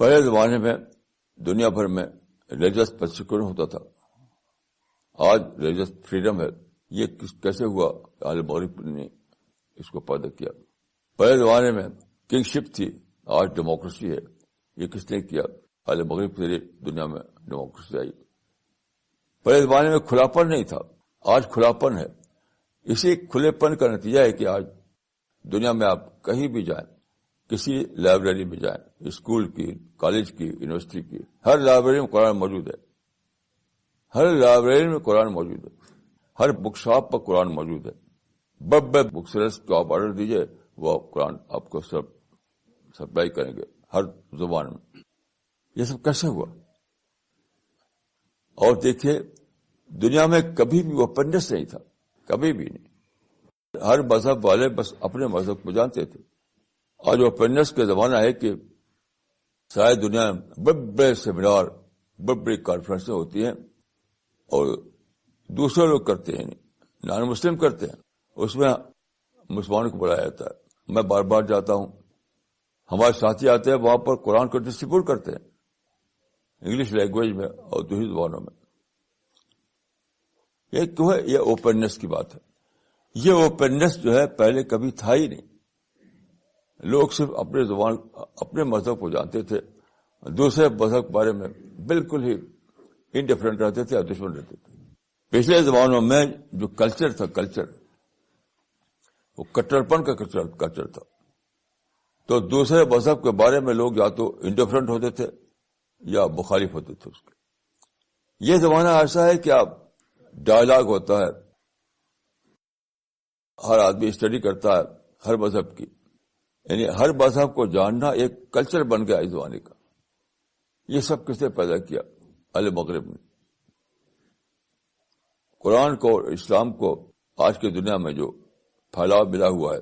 پہلے زمانے میں دنیا بھر میں ریلیجس پرسیکیوشن ہوتا تھا. آج ریلیجس فریڈم ہے. یہ کیسے ہوا؟ اہل مغرب نے اس کو پیدا کیا. پہلے زمانے میں کنگ شپ تھی, آج ڈیموکریسی ہے. یہ کس نے کیا؟ اہل مغرب کے ذریعے دنیا میں ڈیموکریسی آئی. پہلے زمانے میں کھلاپن نہیں تھا, آج کھلاپن ہے. اسی کھلے پن کا نتیجہ ہے کہ آج دنیا میں آپ کہیں بھی جائیں, کسی لائبریری میں جائیں, اسکول کی, کالج کی, یونیورسٹی کی, ہر لائبریری میں قرآن موجود ہے. ہر لائبریری میں قرآن موجود ہے. ہر بک شاپ پر قرآن موجود ہے. بب بک سیلرس کو آپ آرڈر دیجئے, وہ قرآن آپ کو سپلائی کریں گے ہر زبان میں. یہ سب کیسے ہوا؟ اور دیکھیے, دنیا میں کبھی بھی اوپننس نہیں تھا, کبھی بھی نہیں. ہر مذہب والے بس اپنے مذہب کو جانتے تھے. آج اوپننس کا زمانہ ہے کہ ساری دنیا میں بڑے بڑے سیمینار, بڑی بڑی کانفرنسیں ہوتی ہیں اور دوسرے لوگ کرتے ہیں, نان مسلم کرتے ہیں, اس میں مسلمانوں کو بلایا جاتا ہے. میں بار بار جاتا ہوں, ہمارے ساتھی آتے ہیں, وہاں پر قرآن کو ڈسٹریبیوٹ کرتے ہیں انگلش لینگویج میں اور دوسری زبانوں میں. یہ کیوں ہے؟ یہ اوپننس کی بات ہے. یہ اوپننس جو ہے پہلے کبھی تھا ہی نہیں. لوگ صرف اپنے زبان, اپنے مذہب کو جانتے تھے, دوسرے مذہب کے بارے میں بالکل ہی انڈیفرنٹ رہتے تھے اور دشمن رہتے تھے. پچھلے زمانوں میں جو کلچر تھا، وہ کٹرپن کا کلچر تھا. تو دوسرے مذہب کے بارے میں لوگ یا تو انڈیفرنٹ ہوتے تھے یا مخالف ہوتے تھے اس کے. یہ زمانہ ایسا ہے کہ اب ڈائلاگ ہوتا ہے، ہر آدمی اسٹڈی کرتا ہے ہر مذہب کی، یعنی ہر مذہب کو جاننا ایک کلچر بن گیا اس زمانے کا. یہ سب کس نے پیدا کیا؟ اہل مغرب نے. قرآن کو اور اسلام کو آج کی دنیا میں جو پھیلاؤ ملا ہوا ہے،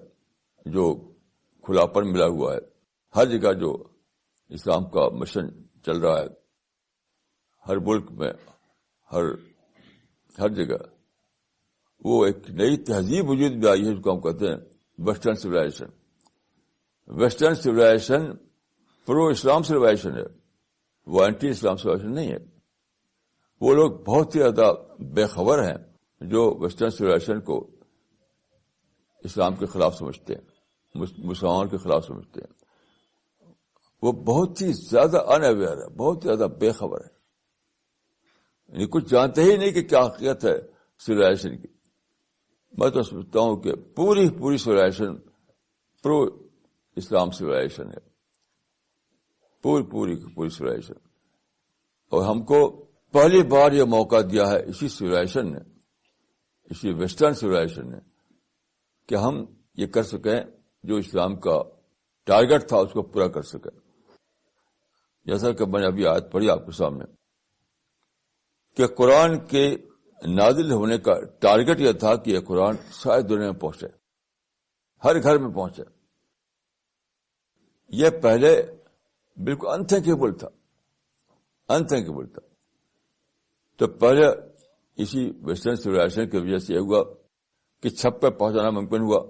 جو کھلاپن ملا ہوا ہے، ہر جگہ جو اسلام کا مشن چل رہا ہے، ہر ملک میں، ہر جگہ، وہ ایک نئی تہذیب وجود میں آئی ہے جس کو ہم کہتے ہیں ویسٹرن سویلائزیشن. ویسٹرن سویلائزیشن پرو اسلام سویلائزیشن ہے، وہ اینٹی اسلام سویلائزیشن نہیں ہے. وہ لوگ بہت ہی زیادہ بے خبر ہیں جو ویسٹرن سویلائزیشن کو اسلام کے خلاف سمجھتے ہیں، مسلمانوں کے خلاف سمجھتے ہیں. وہ بہت ہی زیادہ ان اویئر ہے، بہت ہی زیادہ بے خبر ہے، یعنی کچھ جانتے ہی نہیں کہ کیا حقیقت ہے سویلائزیشن کی. میں تو سمجھتا ہوں کہ پوری سویلائزیشن پرو اسلام سویلائزیشن ہے، پوری سویلائزیشن. اور ہم کو پہلی بار یہ موقع دیا ہے اسی سویلائزیشن نے، اسی ویسٹرن سویلائزیشن نے، کہ ہم یہ کر سکیں جو اسلام کا ٹارگٹ تھا اس کو پورا کر سکیں. جیسا کہ میں نے ابھی آیت پڑھی آپ کے سامنے کہ قرآن کے نازل ہونے کا ٹارگٹ یہ تھا کہ یہ قرآن ساری دنیا میں پہنچے، ہر گھر میں پہنچے. یہ پہلے بالکل انتھنکیبل تھا. تو پہلے اسی ویسٹرن سویلائزیشن کی وجہ سے یہ ہوا کہ چھت پہ پہنچانا ممکن ہوا.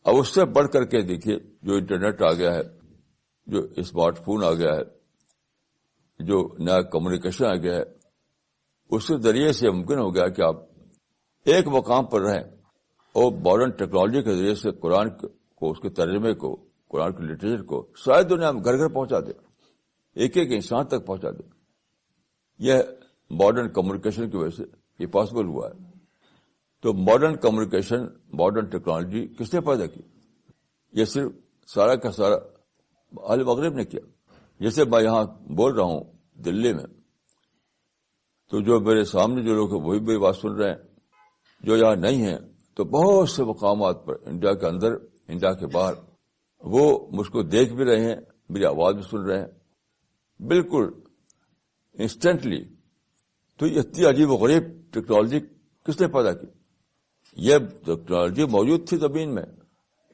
اب اس سے بڑھ کر کے دیکھیے جو انٹرنیٹ آ گیا ہے، جو اسمارٹ فون آ گیا ہے، جو نیا کمیونیکیشن آ گیا ہے، اس کے ذریعے سے ممکن ہو گیا کہ آپ ایک مقام پر رہیں اور ماڈرن ٹیکنالوجی کے ذریعے سے قرآن کو، اس کے ترجمے کو، قرآن کے لٹریچر کو ساری دنیا میں گھر گھر پہنچا دیں، ایک انسان تک پہنچا دیں. یہ ماڈرن کمیونیکیشن کی وجہ سے یہ پاسبل ہوا ہے. تو ماڈرن کمیونیکیشن، ماڈرن ٹیکنالوجی کس نے پیدا کی؟ یہ صرف سارا کا سارا اہل مغرب نے کیا. جیسے میں یہاں بول رہا ہوں دلی میں، تو جو میرے سامنے جو لوگ ہیں وہی میری بات سن رہے ہیں. جو یہاں نہیں ہیں تو بہت سے مقامات پر، انڈیا کے اندر، انڈیا کے باہر، وہ مجھ کو دیکھ بھی رہے ہیں، میری آواز بھی سن رہے ہیں بالکل انسٹنٹلی. تو یہ اتنی عجیب و غریب ٹیکنالوجی کس نے پیدا کی؟ یہ ٹیکنالوجی موجود تھی زمین میں،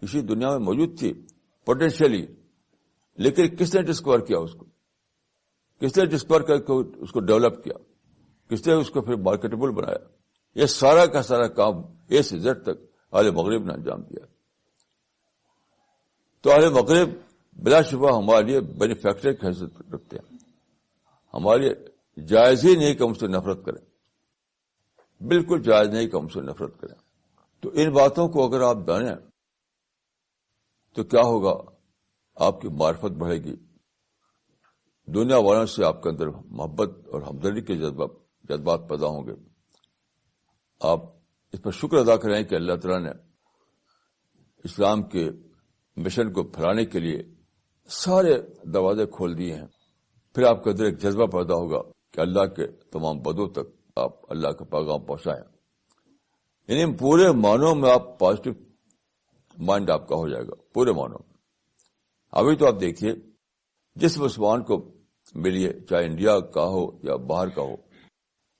اسی دنیا میں موجود تھی پوٹینشیلی، لیکن کس نے ڈسکور کیا اس کو؟ کس نے ڈسکور کر کے اس کو ڈیولپ کیا؟ کس نے اس کو پھر مارکیٹبل بنایا؟ یہ سارا کا سارا کام اے سے زیڈ تک اہل مغرب نے انجام دیا. تو اہل مغرب بلا شبہ ہمارے لیے بینیفیکچر کی حیثیت رکھتے ہیں. ہمارے لیے جائز ہی نہیں کہ ہم سے نفرت کریں، بالکل جائز نہیں کہ ہم سے نفرت کریں. تو ان باتوں کو اگر آپ جانیں تو کیا ہوگا؟ آپ کی معرفت بڑھے گی، دنیا والوں سے آپ کے اندر محبت اور ہمدردی کے جذبات پیدا ہوں گے. آپ اس پر شکر ادا کریں کہ اللہ تعالیٰ نے اسلام کے مشن کو پھیلانے کے لیے سارے دروازے کھول دیے ہیں. پھر آپ کے اندر ایک جذبہ پیدا ہوگا کہ اللہ کے تمام بدوں تک آپ اللہ کا پیغام پہنچائیں. یعنی پورے معنوں میں آپ پازیٹو مائنڈ آپ کا ہو جائے گا، پورے معنوں میں. ابھی تو آپ دیکھیے جس مسلمان کو ملیے، چاہے انڈیا کا ہو یا باہر کا ہو،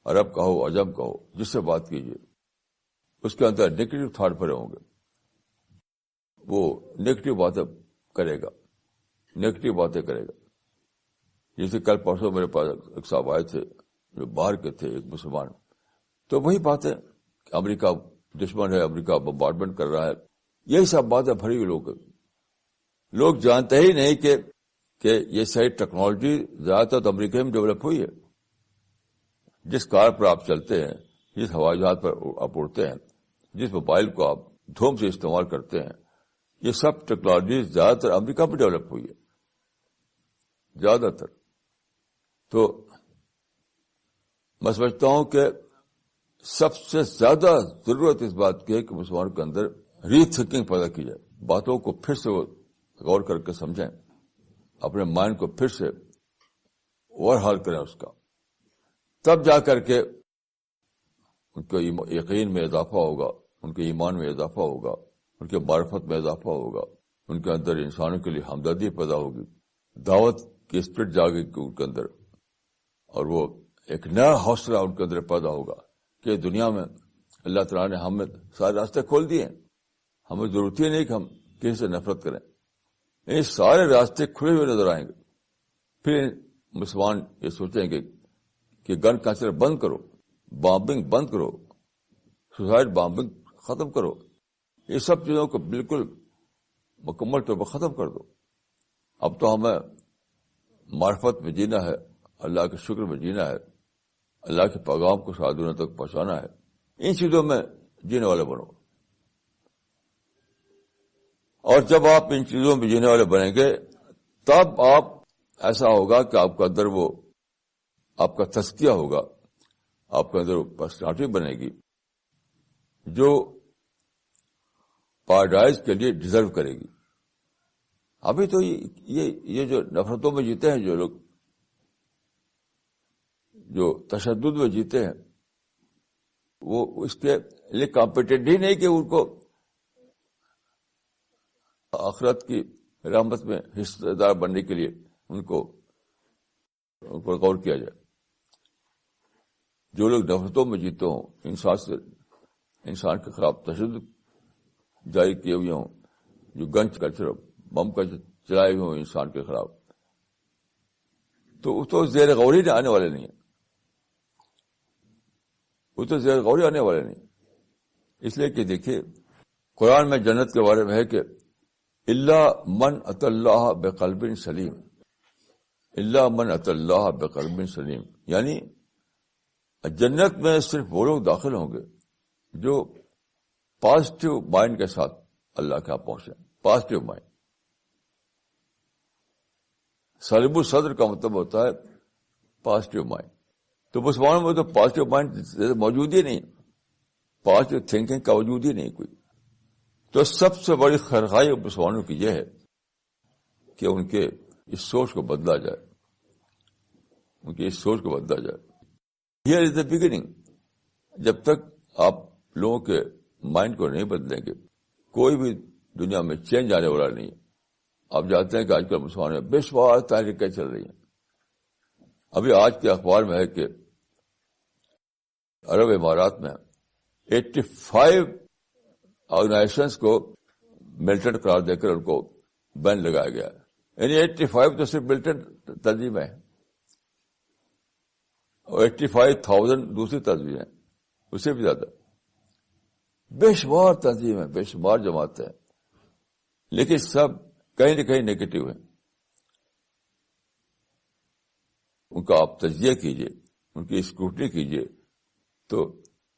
عرب کا ہو، عجم کا ہو، جس سے بات کیجیے اس کے اندر نیگیٹو تھاٹ بھرے ہوں گے. وہ نیگیٹو باتیں کرے گا. جیسے کل پرسوں میرے پاس ایک صاحب آئے تھے جو باہر کے تھے، ایک مسلمان. تو وہی باتیں، امریکہ دشمن ہے، امریکہ بمبارڈمنٹ کر رہا ہے، یہی سب باتیں بھری ہوئی لوگ جانتے ہی نہیں کہ یہ صحیح ٹیکنالوجی زیادہ تر امریکہ میں ڈیولپ ہوئی ہے. جس کار پر آپ چلتے ہیں، جس ہوائی جہاز پر آپ اڑتے ہیں، جس موبائل کو آپ دھوم سے استعمال کرتے ہیں، یہ سب ٹیکنالوجی زیادہ تر امریکہ میں ڈیولپ ہوئی ہے، زیادہ تر. تو میں سمجھتا ہوں کہ سب سے زیادہ ضرورت اس بات کی ہے کہ مسلمانوں کے اندر ری تھنکنگ پیدا کی جائے، باتوں کو پھر سے وہ غور کر کے سمجھیں، اپنے مائنڈ کو پھر سے اوور ہال کریں اس کا، تب جا کر کے ان کے یقین میں اضافہ ہوگا، ان کے ایمان میں اضافہ ہوگا، ان کے معرفت میں اضافہ ہوگا، ان کے اندر انسانوں کے لیے ہمدردی پیدا ہوگی، دعوت کی اسپرٹ جاگے گی ان کے اندر، اور وہ ایک نیا حوصلہ ان کے اندر پیدا ہوگا کہ دنیا میں اللہ تعالیٰ نے ہمیں سارے راستے کھول دیے ہیں، ہمیں ضرورت ہی نہیں کہ ہم کسی سے نفرت کریں، یہ سارے راستے کھلے ہوئے نظر آئیں گے۔ پھر مسلمان یہ سوچیں گے کہ گن کلچر بند کرو، بامبنگ بند کرو، سوسائڈ بامبنگ ختم کرو، یہ سب چیزوں کو بالکل مکمل طور پر ختم کر دو۔ اب تو ہمیں معرفت میں جینا ہے، اللہ کے شکر میں جینا ہے، اللہ کے پیغام کو ساری دنیا تک پہنچانا ہے، ان چیزوں میں جینے والے بنو۔ اور جب آپ ان چیزوں میں جینے والے بنیں گے تب آپ ایسا ہوگا کہ آپ کا اندر وہ آپ کا تزکیہ ہوگا، آپ کے اندر وہ پرسنالٹی بنے گی جو پیراڈائز کے لیے ڈیزرو کرے گی۔ ابھی تو یہ جو نفرتوں میں جیتے ہیں جو لوگ، جو تشدد میں جیتے ہیں، وہ اس کے لیے کمپیٹنٹ ہی نہیں کہ ان کو آخرت کی رحمت میں حصہ دار بننے کے لیے ان کو غور کیا جائے۔ جو لوگ نفرتوں میں جیتے ہوں، انسان کے خلاف تشدد جاری کیے ہوئے ہوں، جو گن کلچر بم کا چلائے ہوئے ہوں انسان کے خلاف، تو وہ تو زیر غوری آنے والے نہیں ہیں، وہ تو زیر غوری آنے والے نہیں۔ اس لیے کہ دیکھیے قرآن میں جنت کے بارے میں ہے کہ الا من اتى اللہ بقلب سلیم، الا من اتى اللہ بقلب سلیم، یعنی جنت میں صرف وہ لوگ داخل ہوں گے جو پازیٹو مائنڈ کے ساتھ اللہ کے یہاں پہنچے، پازیٹو مائنڈ۔ سلیم الصدر کا مطلب ہوتا ہے پازیٹو مائنڈ، تو مسلمانوں میں تو پازیٹو مائنڈ موجود ہی نہیں، پازیٹو تھنکنگ کا وجود ہی نہیں کوئی۔ تو سب سے بڑی خیرخواہی مسلمانوں کی یہ ہے کہ ان کے اس سوچ کو بدلا جائے، ان کی اس سوچ کو بدلا جائے۔ Here is the beginning. جب تک آپ لوگوں کے مائنڈ کو نہیں بدلیں گے کوئی بھی دنیا میں چینج آنے والا نہیں ہے۔ آپ جانتے ہیں کہ آج کل مسلمانوں میں بے شمار تحریکیں چل رہی ہیں۔ ابھی آج کے اخبار میں ہے کہ عرب امارات میں 85 آرگنائزیشنز کو ملٹنٹ قرار دے کر ان کو بین لگایا گیا ہے، یعنی 85 تو صرف ملٹنٹ تنظیمیں ہیں اور 85,000 دوسری تنظیمیں ہیں، اس سے بھی زیادہ بے شمار تنظیمیں، بے شمار جماعتیں ہیں، لیکن سب کہیں نہ کہیں نیگیٹو ہیں۔ ان کا آپ تجزیہ کیجئے، ان کی اسکروٹنی کیجئے تو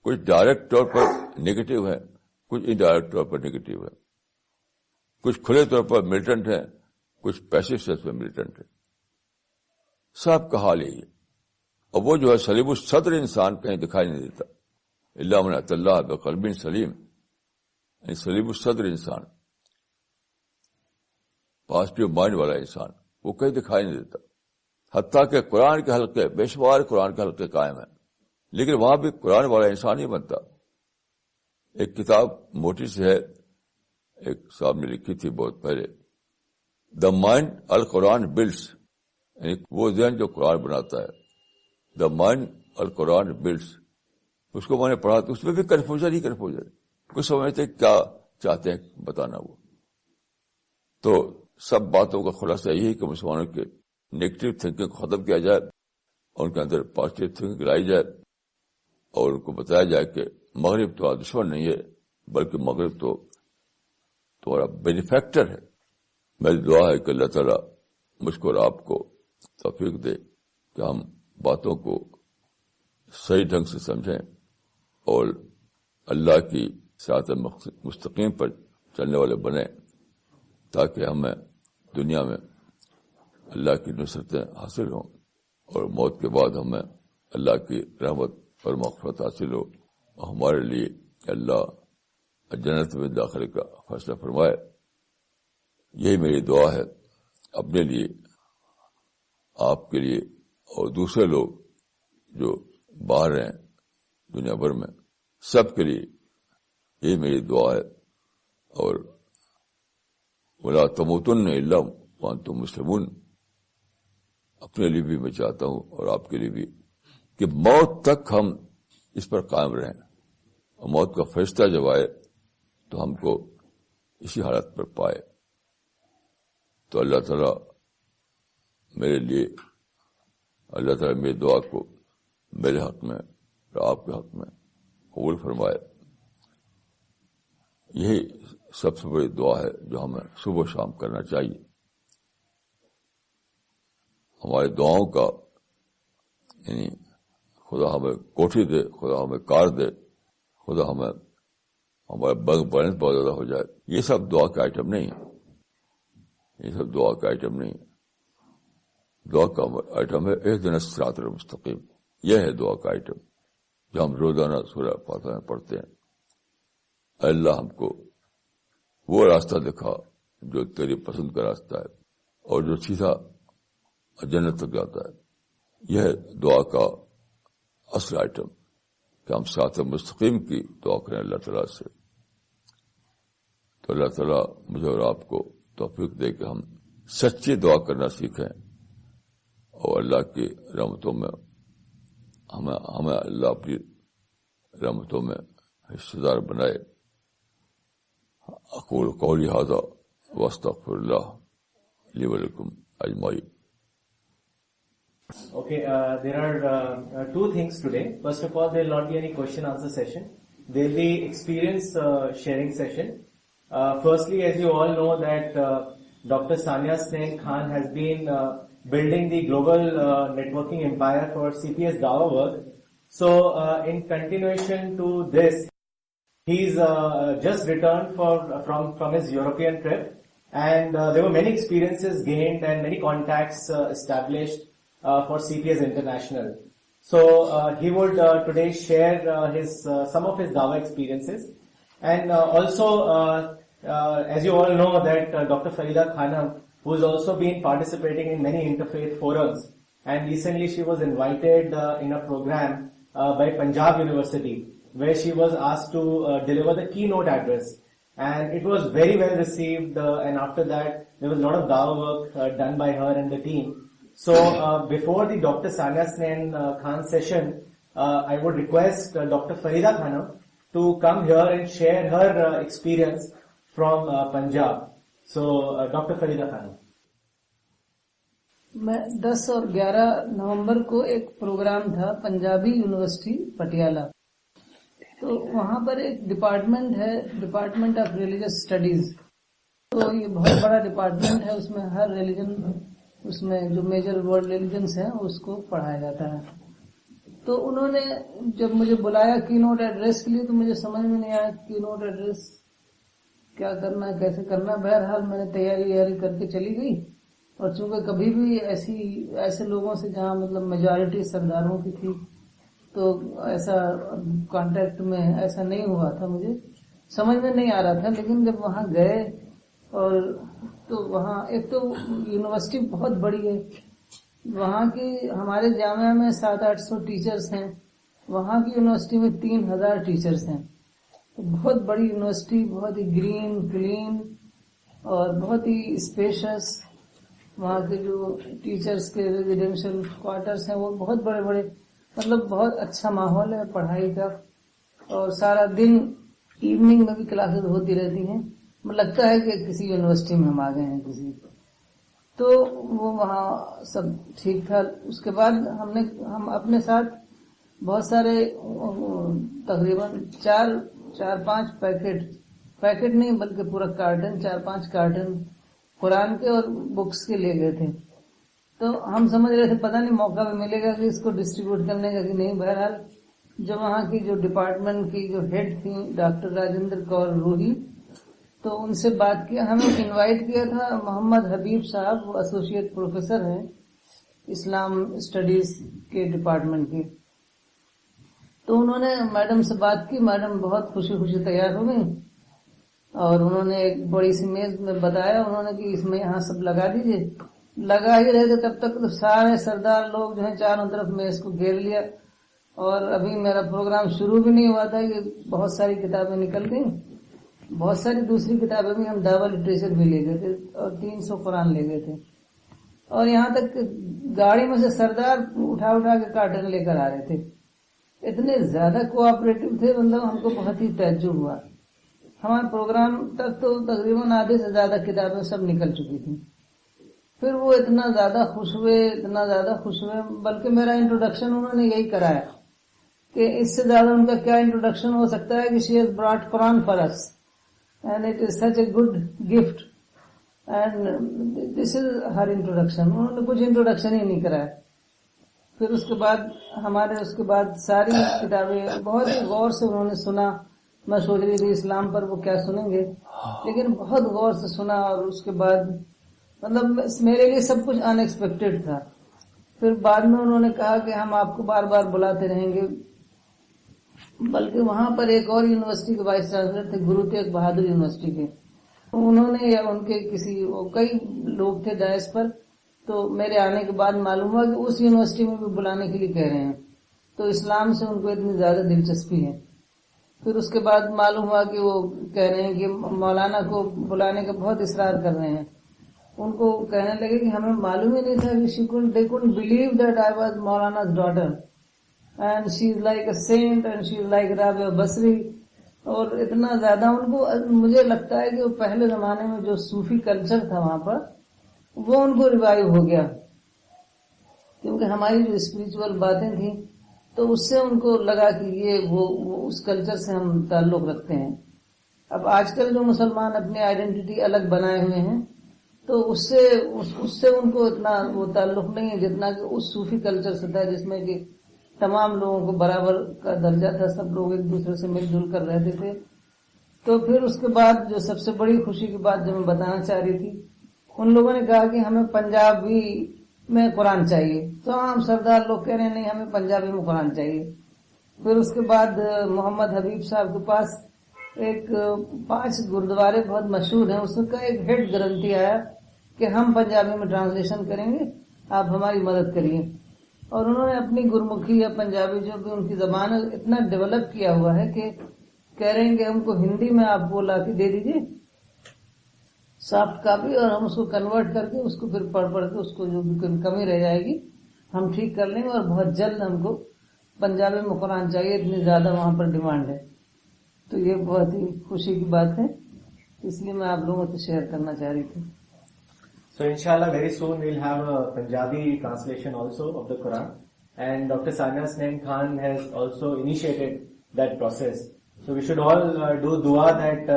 کچھ ڈائریکٹ طور پر نیگیٹو ہیں، کچھ انڈائریکٹ طور پر نیگیٹو ہے، کچھ کھلے طور پر ملٹنٹ ہیں، کچھ پیسو سینس میں ملٹنٹ ہیں۔ سب کا حال یہی ہے، اور وہ جو ہے سلیم الصدر انسان کہیں دکھائی نہیں دیتا، الا من اتى اللہ بقلب سلیم، یعنی سلیم الصدر انسان، پازیٹو مائنڈ والا انسان، وہ کہیں دکھائی نہیں دیتا۔ حتیٰ کہ قرآن کے حلقے، بے شمار قرآن کے حلقے قائم ہیں، لیکن وہاں بھی قرآن والا انسان ہی بنتا۔ ایک کتاب موٹی سی ہے، ایک صاحب نے لکھی تھی بہت پہلے، دا مائنڈ القرآن بلڈس، یعنی وہ ذہن جو قرآن بناتا ہے، دا مائنڈ القرآن بلڈس۔ اس کو میں نے پڑھا تو اس میں بھی کنفیوژن ہی کنفیوژن، کچھ سمجھتے کیا چاہتے ہیں بتانا وہ۔ تو سب باتوں کا خلاصہ یہی کہ مسلمانوں کے نیگیٹو تھنکنگ کو ختم کیا جائے، اور ان کے اندر پازیٹو تھنکنگ لائی جائے، اور ان کو بتایا جائے کہ مغرب تو دشمن نہیں ہے، بلکہ مغرب تو تمہارا بینیفیکٹر ہے۔ میری دعا ہے کہ اللہ تعالیٰ مجھ کو اور آپ کو توفیق دے کہ ہم باتوں کو صحیح ڈھنگ سے سمجھیں اور اللہ کی صراط مستقیم پر چلنے والے بنیں، تاکہ ہمیں دنیا میں اللہ کی نصرتیں حاصل ہوں اور موت کے بعد ہمیں اللہ کی رحمت اور مغفرت حاصل ہو۔ ہمارے لیے اللہ جنت میں داخلے کا فیصلہ فرمائے. یہی میری دعا ہے اپنے لیے, آپ کے لیے, اور دوسرے لوگ جو باہر ہیں دنیا بھر میں, سب کے لیے یہی میری دعا ہے. اور وَلَا تَمُوتُنَّ إِلَّا وَأَنْتُمْ مُسْلِمُونَ, اپنے لیے بھی میں چاہتا ہوں اور آپ کے لیے بھی کہ موت تک ہم اس پر قائم رہیں, اور موت کا فرشتہ جب آئے تو ہم کو اسی حالت پر پائے. تو اللہ تعالیٰ میرے لیے, اللہ تعالیٰ میری دعا کو میرے حق میں اور آپ کے حق میں قبول فرمائے. یہی سب سے بڑی دعا ہے جو ہمیں صبح و شام کرنا چاہیے. ہماری دعاؤں کا یعنی خدا ہمیں کوٹھی دے, خدا ہمیں کار دے, خدا ہمیں ہمارا بینک بیلنس بہت زیادہ ہو جائے, یہ سب دعا کا آئٹم نہیں ہے. یہ سب دعا کا آئٹم نہیں ہے. دعا کا آئٹم ہے اہدنا الصراط المستقیم. یہ ہے دعا کا آئٹم جو ہم روزانہ سورہ فاتحہ میں پڑھتے ہیں. اللہ ہم کو وہ راستہ دکھا جو تیری پسند کا راستہ ہے اور جو سیدھا جنت تک جاتا ہے. یہ ہے دعا کا اصل آئٹم کہ ہم صراط مستقیم کی دعا کریں اللہ تعالیٰ سے. تو اللہ تعالیٰ مجھے اور آپ کو توفیق دے کہ ہم سچی دعا کرنا سیکھیں اور اللہ کی رحمتوں میں ہمیں اللہ اپنی رحمتوں میں حصہ دار بنائے. اقول قولی ھذا واستغفر اللہ لی ولکم اجمعین. Okay, there are two things today. First of all, there will not be any question answer session. There will be experience sharing session. Firstly, as you all know that Dr. Sania Snehan Khan has been building the global networking empire for CPS Dawah work. So in continuation to this, he's just returned from his European trip, and there were many experiences gained and many contacts established for CPS International. So he would today share some of his Dawah experiences, and also as you all know that Dr. Farida Khanam, who has also been participating in many interfaith forums, and recently she was invited in a program by Punjab University, where she was asked to deliver the keynote address, and it was very well received, and after that there was a lot of Dawah work done by her and the team. So before the Dr. Sania Snehan Khan session, I would request Dr. Farida Khanam to come here and share her experience from Punjab. So Dr. Farida Khanam. میں 10 اور 11 نومبر کو ایک programme تھا Punjabi university Patiala. تو وہاں پر ایک department ہے, department of religious studies. تو یہ بہت بڑا ڈپارٹمنٹ ہے, اس میں ہر ریلیجن, اس میں جو میجر ورلڈ ریلیجنس ہیں اس کو پڑھایا جاتا ہے. تو انہوں نے جب مجھے بلایا کی نوٹ ایڈریس کے لیے تو مجھے سمجھ میں نہیں آیا کی نوٹ ایڈریس کیا کرنا ہے, کیسے کرنا. بہرحال میں نے تیاری کر کے چلی گئی, اور چونکہ کبھی بھی ایسے لوگوں سے جہاں مطلب میجورٹی سرداروں کی تھی تو ایسا کانٹیکٹ میں ایسا نہیں ہوا تھا, مجھے سمجھ میں نہیں آ رہا تھا. لیکن جب وہاں گئے اور تو وہاں ایک تو یونیورسٹی بہت بڑی ہے, وہاں کی ہمارے جامعہ میں 700-800 ٹیچرز ہیں, وہاں کی یونیورسٹی میں 3000 ٹیچرز ہیں. بہت بڑی یونیورسٹی, بہت ہی گرین کلین اور بہت ہی اسپیشس. وہاں کے جو ٹیچرز کے ریزیڈینشل کوارٹرز ہیں وہ بہت بڑے بڑے, مطلب بہت اچھا ماحول ہے پڑھائی کا, اور سارا دن ایوننگ میں بھی کلاسز ہوتی رہتی ہیں. لگتا ہے کہ کسی یونیورسٹی میں ہم آ گئے ہیں کسی. تو وہ وہاں سب ٹھیک تھا. اس کے بعد ہم اپنے ساتھ بہت سارے تقریباً 4-5 پیکٹ نہیں بلکہ پورا کارٹن, 4-5 کارٹن قرآن کے اور بکس کے لے گئے تھے. تو ہم سمجھ رہے تھے پتہ نہیں موقع بھی ملے گا کہ اس کو ڈسٹریبیوٹ کرنے کا کہ نہیں. بہرحال جو وہاں کی جو ڈپارٹمنٹ کی جو ہیڈ تھیں ڈاکٹر راجندر کور روہی, تو ان سے بات کیا. ہمیں انوائٹ کیا تھا محمد حبیب صاحب, وہ ایسوسیٹ پروفیسر ہیں اسلام اسٹڈیز کے ڈپارٹمنٹ کے. تو انہوں نے میڈم سے بات کی، میڈم بہت خوشی خوشی تیار ہو گئی اور انہوں نے ایک بڑی سی میز میں بتایا انہوں نے کہ اس میں یہاں سب لگا دیجیے. لگا ہی رہے تھے تب تک تو سارے سردار لوگ جو ہیں چاروں طرف میز کو گھیر لیا، اور ابھی میرا پروگرام شروع بھی نہیں ہوا تھا کہ بہت ساری کتابیں نکل گئیں. بہت ساری دوسری کتابیں بھی، ہم دعوی لٹریچر بھی لے گئے تھے اور 300 قرآن لے گئے تھے، اور یہاں تک گاڑی میں سے سردار اٹھا اٹھا کے کارٹن لے کر آ رہے تھے. اتنے زیادہ کوآپریٹو تھے، مطلب ہم کو بہت ہی تعجب ہوا. ہمارے پروگرام تک تو تقریباً آدھے سے زیادہ کتابیں سب نکل چکی تھیں. پھر وہ اتنا زیادہ خوش ہوئے، بلکہ میرا انٹروڈکشن انہوں نے یہی کرایا کہ اس سے زیادہ ان کا کیا انٹروڈکشن ہو سکتا ہے کہ she has brought Quran for us and it is such a good gift and this is her introduction. انہوں نے کچھ انٹروڈکشن ہی نہیں کرایا. پھر اس کے بعد ساری کتابیں بہت ہی غور سے انہوں نے سنا. میں سوچ رہی تھی اسلام پر وہ کیا سنیں گے، لیکن بہت غور سے سنا، اور اس کے بعد مطلب میرے لیے سب کچھ ان ایکسپیکٹڈ تھا. پھر بعد میں انہوں نے کہا کہ ہم آپ کو بار بار بلاتے رہیں گے. بلکہ وہاں پر ایک اور یونیورسٹی کے وائس چانسلر تھے، گرو تیغ بہادر یونیورسٹی کے، انہوں نے یا ان کے کئی لوگ تھے ڈائس پر. تو میرے آنے کے بعد معلوم ہوا کہ اس یونیورسٹی میں بھی بلانے کے لیے کہہ رہے ہیں، تو اسلام سے ان کو اتنی زیادہ دلچسپی ہے. پھر اس کے بعد معلوم ہوا کہ وہ کہہ رہے ہیں کہ مولانا کو بلانے کا بہت اصرار کر رہے ہیں. ان کو کہنے لگے کہ ہمیں معلوم ہی نہیں تھا کہ they couldn't believe that I was Maulana's daughter and she is like a saint and she is like Rabia Basri. اور اتنا زیادہ ان کو، مجھے لگتا ہے کہ وہ پہلے زمانے میں جو صوفی کلچر تھا وہاں پر وہ ان کو ریوائیو ہو گیا، کیونکہ ہماری جو اسپریچول باتیں تھیں تو اس سے ان کو لگا کہ یہ وہ اس کلچر سے ہم تعلق رکھتے ہیں. اب آج کل جو مسلمان اپنی آئیڈینٹی الگ بنائے ہوئے ہیں تو اس سے ان کو اتنا وہ تعلق نہیں ہے جتنا کہ اس صوفی کلچر سے تھا، جس میں کہ تمام لوگوں کو برابر کا درجہ تھا، سب لوگ ایک دوسرے سے مل جل کر رہتے تھے. تو پھر اس کے بعد جو سب سے بڑی خوشی کی بات جو میں بتانا چاہ رہی تھی، ان لوگوں نے کہا کہ ہمیں پنجابی میں قرآن چاہیے. تو عام سردار لوگ کہہ رہے ہیں نہیں ہمیں پنجابی میں قرآن چاہیے. پھر اس کے بعد محمد حبیب صاحب کے پاس ایک 5 گردوارے بہت مشہور ہیں، اس کا ایک ہیڈ گرنٹی آیا کہ ہم پنجابی میں ٹرانسلیشن کریں گے، آپ ہماری مدد کریے. اور انہوں نے اپنی گرمکھی یا پنجابی جو بھی ان کی زبان ہے اتنا ڈیولپ کیا ہوا ہے کہ کہہ رہے ہیں کہ ہم کو ہندی میں آپ وہ لا کے دے دیجیے سافٹ کاپی، اور ہم اس کو کنورٹ کر کے اس کو پھر پڑھ کے اس کو جو بھی کمی رہ جائے گی ہم ٹھیک کر لیں گے. اور بہت جلد ہم کو پنجابی میں قرآن چاہیے، اتنی زیادہ وہاں پر ڈیمانڈ ہے. تو یہ بہت ہی خوشی کی بات ہے، اس لیے میں آپ لوگوں سے شیئر کرنا چاہ رہی تھی. So inshallah very soon we'll have a Punjabi translation also of the Quran, and Dr. Sania Snehan Khan has also initiated that process. So we should all do dua that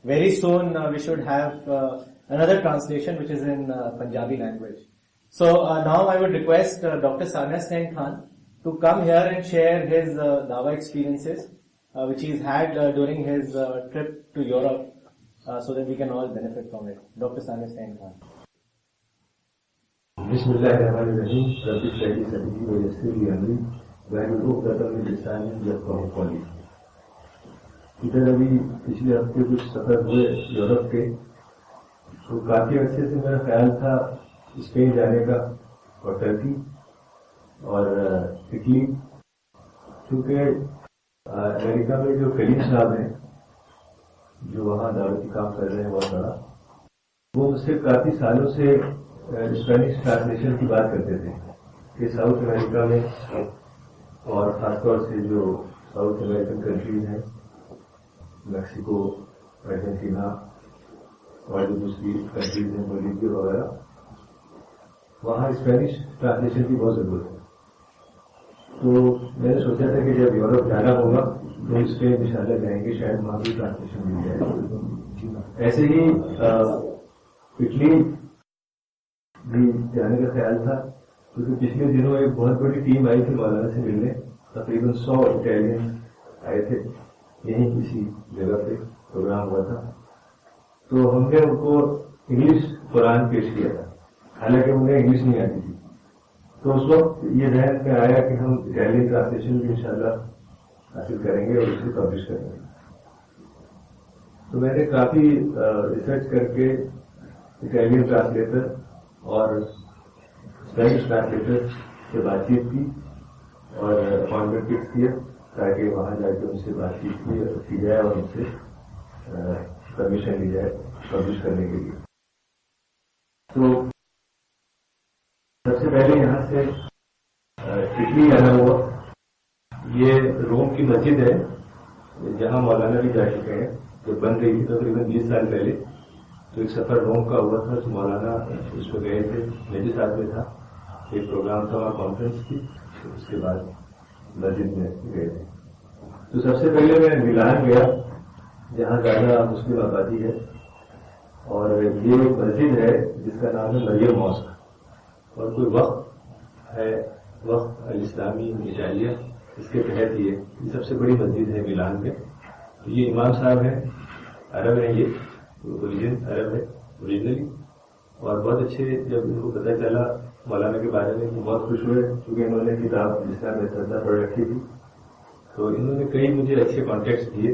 very soon we should have another translation which is in Punjabi language. So now I would request Dr. Sania Snehan Khan to come here and share his dawa experiences which he's had during his trip to Europe, so that we can all benefit from it. Dr. Sania Snehan Khan. بسم اللہ الرحمن الرحیم. رب اشرح لي صدری ويسر لي امری واحلل عقدۃ من لسانی یفقهوا قولی. ادھر ابھی پچھلے ہفتے کچھ سفر ہوئے یورپ کے، تو کافی عرصے سے میرا خیال تھا اسپین جانے کا اور ٹرکی اور اٹلی. چونکہ امریکہ میں جو کلیم صاحب ہیں جو وہاں دعوتی کام کر رہے ہیں بہت بڑا، وہ مجھ سے کافی سالوں سے اسپینش ٹرانسلیشن کی بات کرتے تھے کہ ساؤتھ امریکہ میں اور خاص طور سے جو ساؤتھ امریکن کنٹریز ہیں، میکسیکو، ارجنٹینا اور جو دوسری کنٹریز ہیں بولیویا وغیرہ، وہاں اسپینش ٹرانسلیشن کی بہت ضرورت ہے. تو میں نے سوچا تھا کہ جب یورپ جانا ہوگا تو اس پہ انشاءاللہ جائیں گے، شاید وہاں بھی ٹرانسلیشن مل جائے. ایسے ہی اٹلی بھی جانے کا خیال تھا، کیونکہ پچھلے دنوں ایک بہت بڑی ٹیم آئی تھی مولانا سے ملنے، تقریباً 100 اٹیلین آئے تھے، یہیں کسی جگہ پہ پروگرام ہوا تھا. تو ہم نے ان کو انگلش قرآن پیش کیا تھا، حالانکہ انہیں انگلش نہیں آتی تھی. تو اس وقت یہ ذہن میں آیا کہ ہم اٹیلین ٹرانسلیشن بھی انشاءاللہ حاصل کریں گے اور اسے پبلش کریں گے. تو میں نے کافی ریسرچ کر کے اٹیلین ٹرانسلیٹر اور اسپینش ٹرانسلیٹر سے بات چیت کی اور اپائنٹمنٹ فکس کیا تاکہ وہاں جا کے ان سے بات چیت کی جائے اور ان سے پرمیشن لی جائے پبلش کرنے کے لیے. تو سب سے پہلے یہاں سے اٹلی آنا ہوا. یہ روم کی مسجد ہے جہاں مولانا بھی جا چکے ہیں. جب بن رہی تھی تقریباً 20 سال پہلے تو ایک سفر روم کا ہوا تھا تو مولانا اس میں گئے تھے. میں بھی ساتھ میں تھا. ایک پروگرام تھا وہاں کانفرنس کی. اس کے بعد مسجد میں گئے تھے. تو سب سے پہلے میں ملان گیا جہاں زیادہ مسلم آبادی ہے اور یہ ایک مسجد ہے جس کا نام ہے مریم ماسک اور کوئی وقت ہے وقت الاسلامی اٹالیہ اس کے تحت یہ سب سے بڑی مسجد ہے ملان میں. تو یہ امام صاحب ہیں عرب ہیں. یہ اوریجن عرب ہے اوریجنلی اور بہت اچھے. جب ان کو پتہ چلا مولانا کے بارے میں تو بہت خوش ہوئے کیونکہ انہوں نے کتاب جس کا میں سردا پڑھ رکھی تھی. تو انہوں نے کئی مجھے اچھے کانٹیکٹس دیے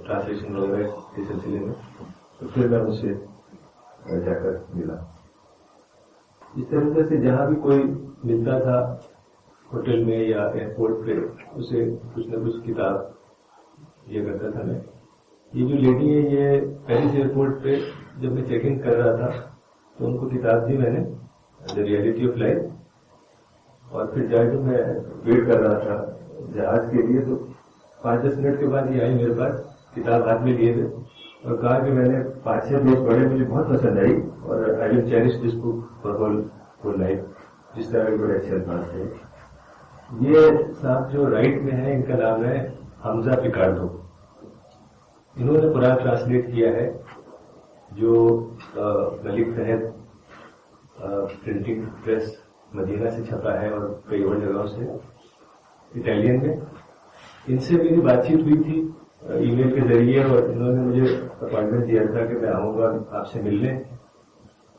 ٹرانسلیشن وغیرہ کے سلسلے میں. تو پھر میں ان سے جا کر ملا. اس طریقے سے جہاں بھی کوئی ملتا تھا ہوٹل میں یا ایئرپورٹ پہ اسے کچھ نہ کچھ کتاب یہ کرتا تھا میں. یہ جو لیڈی ہے یہ پیرس ایئرپورٹ پہ جب میں چیک ان کر رہا تھا تو ان کو کتاب دی میں نے دا ریئلٹی آف لائف. اور پھر جا کے میں ویٹ کر رہا تھا جہاز کے لیے تو 5-10 منٹ کے بعد یہ آئی میرے پاس کتاب ہاتھ میں لیے تھے اور کہا کہ میں نے 5-6 پیج پڑھے مجھے بہت پسند آئی اور I will cherish this book for whole life. جس طرح کے بڑے اچھے الفاظ تھے. یہ صاحب جو رائٹ میں ہے ان کا نام ہے حمزہ پکارڈو. انہوں نے قرآن ٹرانسلیٹ کیا ہے جو ملک فہد پرنٹنگ پریس مدینہ سے چھپا ہے اور کئی اور جگہوں سے اٹیلین میں. ان سے میری بات چیت ہوئی تھی ای میل کے ذریعے اور انہوں نے مجھے اپائنٹمنٹ دیا تھا کہ میں آؤں گا آپ سے ملنے.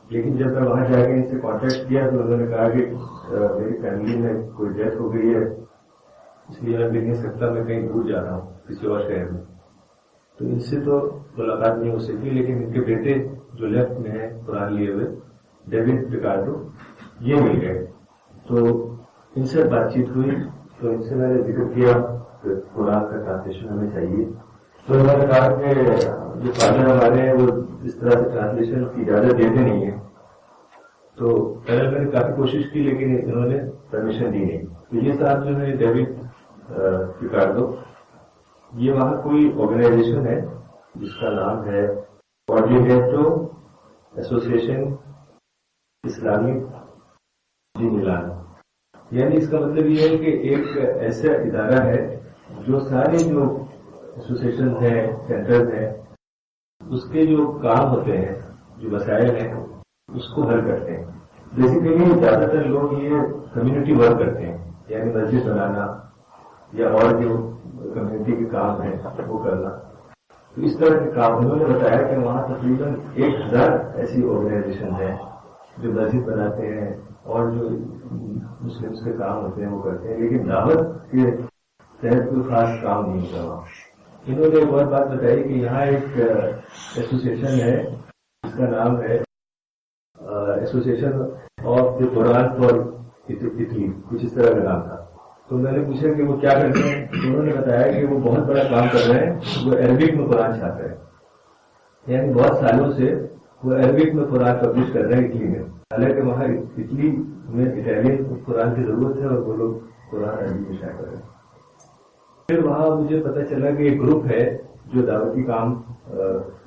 لیکن جب میں وہاں جا کے ان سے کانٹیکٹ کیا تو انہوں نے کہا کہ میری فیملی میں کوئی ڈیتھ ہو گئی ہے اس لیے میں مل نہیں سکتا. میں کہیں دور جا رہا ہوں کسی اور شہر میں. تو ان سے تو ملاقات نہیں ہو سکی. لیکن ان کے بیٹے جو لیفٹ میں ہیں قرآن لیے ہوئے ڈیوڈ پکارڈو یہ مل گئے. تو ان سے بات چیت ہوئی تو ان سے میں نے ذکر کیا کہ قرآن کا ٹرانسلیشن ہمیں چاہیے. تو انہوں نے کہا کہ جو فادر ہمارے ہیں وہ اس طرح سے ٹرانسلیشن کی اجازت دیتے نہیں ہیں. تو پہلے میں نے کافی کوشش کی لیکن انہوں نے پرمیشن دی نہیں. تو یہ صاحب جو ہے ڈیوڈ پکارڈو یہ وہاں کوئی آرگنائزیشن ہے جس کا نام ہے کوآرڈینیٹو ایسوسیشن اسلامی دی ملان. یعنی اس کا مطلب یہ ہے کہ ایک ایسا ادارہ ہے جو سارے جو ایسوسیشن ہیں سینٹرز ہیں اس کے جو کام ہوتے ہیں جو مسائل ہیں اس کو حل کرتے ہیں. بیسیکلی زیادہ تر لوگ یہ کمیونٹی ورک کرتے ہیں یعنی مسجد بنانا یا اور جو کمیونٹی کے کام ہیں وہ کرنا. تو اس طرح کے کام انہوں نے بتایا کہ وہاں تقریباً 1000 ایسی آرگنائزیشن ہیں جو مسجد بناتے ہیں اور جو مسلمس کے کام ہوتے ہیں وہ کرتے ہیں. لیکن دعوت کے تحت کوئی خاص کام نہیں ہوتا وہاں. انہوں نے ایک اور بات بتائی کہ یہاں ایک ایسوسیشن ہے جس کا نام ہے association of the Quran for Italy کچھ اس طرح کا نام تھا. تو میں نے پوچھا کہ وہ کیا کرتے ہیں. انہوں نے بتایا کہ وہ بہت بڑا کام کر رہے ہیں. وہ عربک میں قرآن چھاپے ہیں یعنی بہت سالوں سے وہ عربک میں قرآن پبلش کر رہے ہیں اٹلی میں. حالانکہ وہاں اٹلی میں اٹیلین قرآن کی ضرورت ہے اور وہ لوگ قرآن عربی میں شائع کر رہے ہیں. پھر وہاں مجھے پتہ چلا کہ ایک گروپ ہے جو دعوتی کام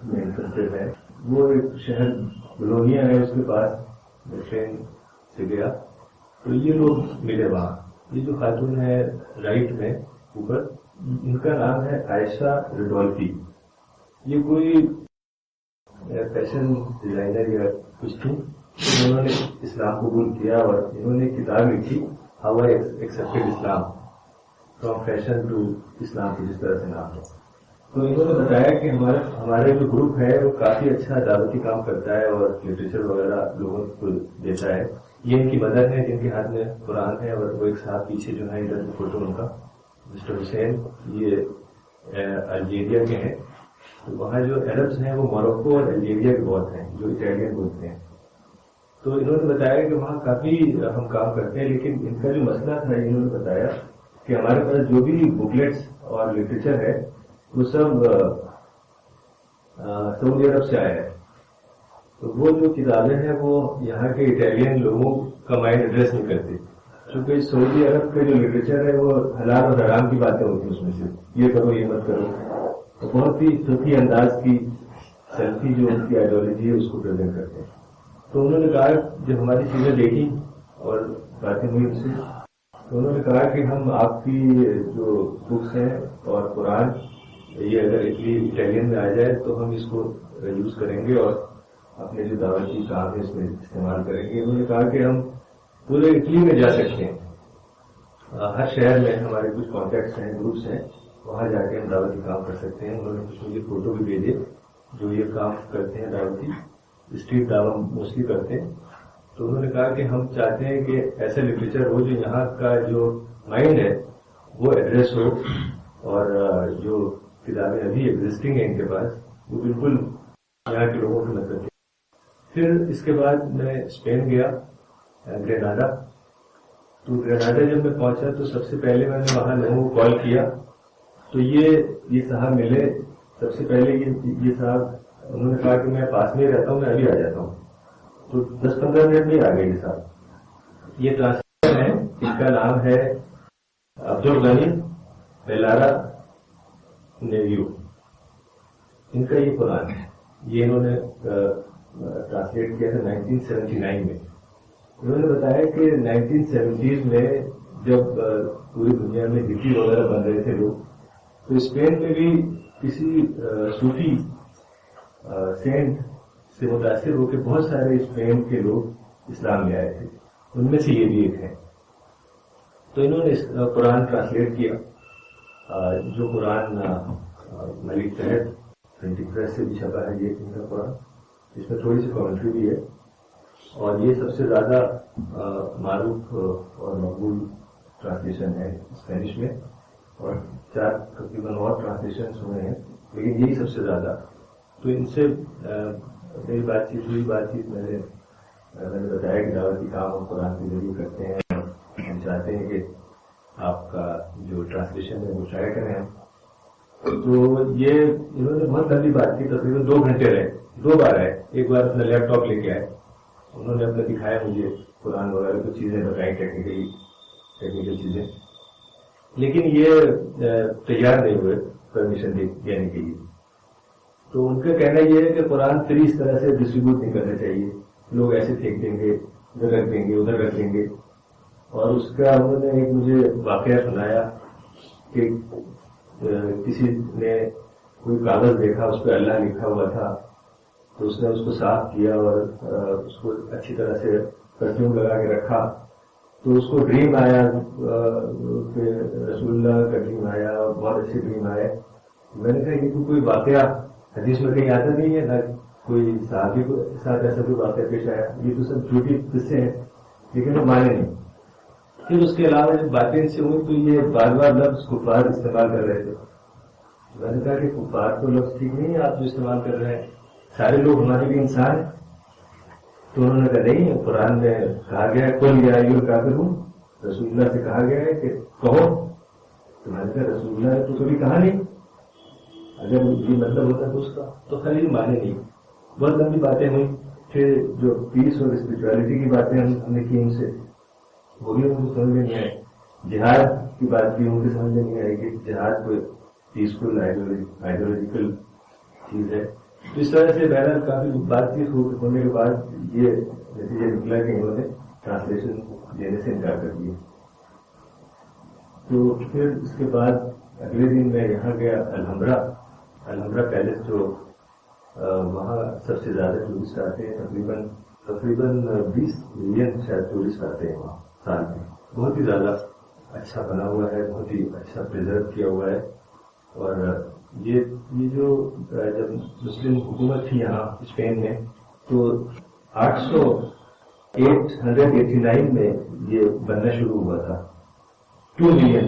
میں انٹرسٹڈ ہے. وہ ایک شہر بلونیا ہے اس کے پاس ٹرین سے گیا تو یہ لوگ ملے وہاں. یہ جو خاتون ہے رائٹ میں اوپر ان کا نام ہے عائشہ رڈولفی. یہ کوئی فیشن ڈیزائنر یا کچھ تھی. انہوں نے اسلام قبول کیا اور انہوں نے کتاب لکھی how I accepted Islam from fashion to Islam کی جس طرح سے نام ہے. تو انہوں نے بتایا کہ ہمارے جو گروپ ہے وہ کافی اچھا دعوتی کام کرتا ہے اور لٹریچر وغیرہ لوگوں کو دیتا ہے. یہ ان کی مدر ہے جن کے ہاتھ میں قرآن ہے اور وہ ایک صاحب پیچھے جو ہے ادھر فوٹو ان کا مسٹر حسین یہ الجیریا کے ہیں. تو وہاں جو عربس ہیں وہ موروکو اور الجیریا کے بہت ہیں جو اٹیلین بولتے ہیں. تو انہوں نے بتایا کہ وہاں کافی ہم کام کرتے ہیں, لیکن ان کا جو مسئلہ تھا انہوں نے بتایا کہ ہمارے پاس جو بھی بکلیٹس اور لٹریچر ہے وہ سب سعودی عرب سے آیا ہے. تو وہ جو کتابیں ہیں وہ یہاں کے اٹیلین لوگوں کا مائنڈ ایڈریس نہیں کرتی, کیونکہ سعودی عرب کا جو لٹریچر ہے وہ حلال اور حرام کی باتیں ہوتی ہیں, اس میں سے یہ کرو یہ مت کرو, تو بہت ہی فقہی انداز کی سلفی جو ان کی آئیڈیالوجی ہے اس کو پریزنٹ کرتے ہیں. تو انہوں نے کہا جب ہماری چیزیں دیکھی اور باتیں ہوئی ان سے, تو انہوں نے کہا کہ ہم آپ کی جو بکس ہیں اور قرآن یہ اگر اٹیلین میں آ جائے تو ہم اس کو یوز کریں گے اور اپنے جو دعوتی کام ہے اس میں استعمال کریں گے. انہوں نے کہا کہ ہم پورے اٹلی میں جا سکتے ہیں, ہر شہر میں ہمارے کچھ کانٹیکٹس ہیں, گروپس ہیں, وہاں جا کے ہم دعوتی کام کر سکتے ہیں. انہوں نے کچھ مجھے فوٹو بھی بھیجے جو یہ کام کرتے ہیں, دعوتی اسٹریٹ دعوت موسٹلی کرتے ہیں. تو انہوں نے کہا کہ ہم چاہتے ہیں کہ ایسا لٹریچر ہو جو یہاں کا جو مائنڈ ہے وہ ایڈریس ہو, اور جو کتابیں ابھی ایگزسٹنگ ہیں ان کے پاس وہ بالکل یہاں کے لوگوں کی مدد. پھر اس کے بعد میں اسپین گیا, گریناڈا. تو گریناڈا جب میں پہنچا تو سب سے پہلے میں نے وہاں لوگوں کو کال کیا, تو یہ صاحب ملے. سب سے پہلے یہ صاحب انہوں نے کہا کہ میں پاس میں رہتا ہوں, میں ابھی آ جاتا ہوں. تو 10-15 منٹ میں آ گئے یہ صاحب. یہ ٹرانسلیٹر ہے, اس کا نام ہے عبدالغنی بیلارا نیویو. ان کا یہ قرآن ہے, یہ انہوں نے ٹرانسلیٹ کیا تھا 1979 میں. انہوں نے بتایا کہ 1970s میں جب پوری دنیا میں ہپی وغیرہ بن رہے تھے لوگ, تو اسپین میں بھی کسی صوفی سینٹ سے متاثر ہو کے بہت سارے اسپین کے لوگ اسلام میں آئے تھے, ان میں سے یہ بھی ایک ہے. تو انہوں نے قرآن ٹرانسلیٹ کیا, جو قرآن ملک تحت پرنٹنگ پریس سے بھی چھپا ہے یہ ان کا قرآن. اس میں تھوڑی سی کامنٹری بھی ہے, اور یہ سب سے زیادہ معروف اور مقبول ٹرانسلیشن ہے اسپینش میں, اور 4 تقریباً اور ٹرانسلیشن ہوئے ہیں, لیکن یہی سب سے زیادہ. تو ان سے میری بات چیت میں نے بتایا کہ دعوتی کام ہم قرآن کے ذریعے کرتے ہیں, اور ہم چاہتے ہیں کہ آپ کا جو ٹرانسلیشن ہے وہ شائع کریں ہم. تو یہ انہوں نے بہت لمبی بات کی, تقریباً 2 گھنٹے رہے, 2 بار آئے. ایک بار اپنا لیپ ٹاپ لے کے آئے, انہوں نے اپنا دکھایا مجھے قرآن وغیرہ کچھ چیزیں بتائی, ٹیکنیکل چیزیں, لیکن یہ تیار نہیں ہوئے پرمیشن دینے کے لیے. تو ان کا کہنا یہ ہے کہ قرآن فری اس طرح سے ڈسٹریبیوٹ نہیں کرنا چاہیے, لوگ ایسے پھینک دیں گے, ادھر رکھ دیں گے, ادھر رکھ دیں گے. اور اس کا انہوں نے ایک مجھے واقعہ سنایا کہ کسی نے کوئی کاغذ دیکھا, اس پہ اللہ لکھا ہوا تھا, تو اس نے اس کو صاف کیا اور اس کو اچھی طرح سے پرفیوم لگا کے رکھا. تو اس کو ڈریم آیا کہ رسول اللہ کا ڈریم آیا, اور بہت اچھے ڈریم آئے. میں نے کہا یہ تو کوئی واقعہ حدیث میں کہیں آتا نہیں ہے, نہ کوئی صحابی کے ساتھ ایسا کوئی واقعہ پیش آیا, یہ تو سب جھوٹی قصے ہیں, لیکن وہ مانے نہیں. پھر اس کے علاوہ جب باتیں ان سے ہوئی تو یہ بار بار لفظ کفار استعمال کر رہے تھے. میں نے کہا کہ کفار تو لفظ ٹھیک نہیں ہے آپ جو استعمال کر رہے ہیں, سارے لوگ ہمارے بھی انسان ہیں. تو انہوں نے کہا نہیں, قرآن میں کہا گیا ہے کل یا ایھا الکافرون, رسول اللہ سے کہا گیا ہے کہ کہو. تو میں نے کہا رسول اللہ نے تو کبھی کہا نہیں, اگر یہ مطلب ہوتا تو اس کا تو خلیل مانے نہیں. بہت لمبی باتیں ہوئی. پھر جو پیس اور اسپرچویلٹی کی باتیں ہم نے کی ان سے, وہ بھی ان کو سمجھ میں نہیں آئی. جہاد کی بات بھی ان کو سمجھ میں نہیں آئی کہ جہاد کوئی پیسفل آئیڈیولوجیکل چیز ہے. تو اس طرح سے بہرحال کافی بات چیت ہونے کے بعد یہ نتیجہ نکلا کہ انہوں نے ٹرانسلیشن دینے سے انکار کر دیا. تو پھر اس کے بعد اگلے دن میں یہاں گیا الحمرا پیلس, جو وہاں سب سے زیادہ ٹورسٹ آتے ہیں, تقریباً 20 ملین شاید ٹورسٹ آتے ہیں وہاں سال میں. بہت ہی زیادہ اچھا بنا ہوا ہے, بہت ہی اچھا پرزرو کیا ہوا ہے. اور یہ جو جب مسلم حکومت تھی یہاں اسپین میں, تو 889 میں یہ بننا شروع ہوا تھا. 2 ملین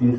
30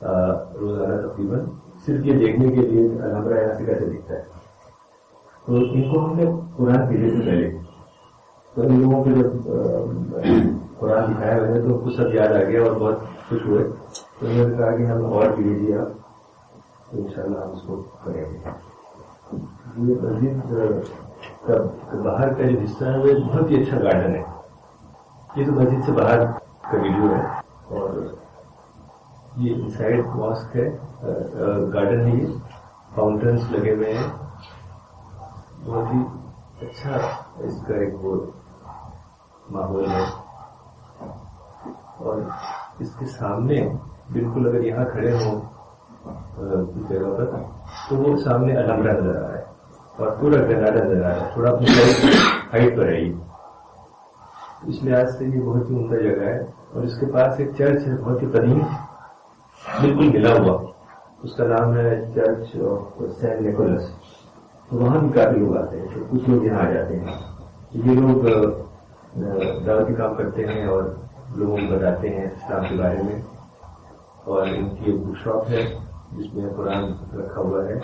روزانہ تقریباً صرف یہ دیکھنے کے لیے الحمرا یہاں سے کیسے دکھتا ہے. تو ان کو ہم نے قرآن بھیجے سے پہلے تو ان لوگوں کو جب قرآن دکھایا میں نے تو کچھ سب یاد آ گیا اور بہت خوش ہوئے. تو انہوں نے کہا کہ ہم اور بھی بھیجیے آپ, تو ان شاء اللہ ہم اس کو کریں گے. یہ مسجد کا باہر کا جو حصہ ہے وہ بہت ہی اچھا گارڈن ہے. یہ تو مسجد سے باہر کا ویڈیو ہے اور یہ انسائڈ ماسک ہے, گارڈن ہے. یہ فاؤنٹنس لگے ہوئے ہیں, بہت ہی اچھا اس کا ایک وہ ماحول ہے. اور اس کے سامنے بالکل اگر یہاں کھڑے ہوں اس جگہ پر تو وہ سامنے الحمرا نظر آ رہا ہے اور پورا گرناڈا نظر آ رہا ہے. تھوڑا اپنی ہائٹ پر ہے یہ, اس لحاظ سے یہ بہت ہی عمدہ جگہ ہے. اور اس کے پاس ایک چرچ ہے بہت ہی قدیم, بالکل ملا ہوا, اس کا نام ہے چرچ آف سینٹ نیکولس. تو وہاں بھی کافی لوگ آتے ہیں, تو کچھ لوگ یہاں آ جاتے ہیں. یہ لوگ دعوتی کام کرتے ہیں اور لوگوں کو بتاتے ہیں اسلام کے بارے میں. اور ان کی ایک بک شاپ ہے جس میں قرآن رکھا ہوا ہے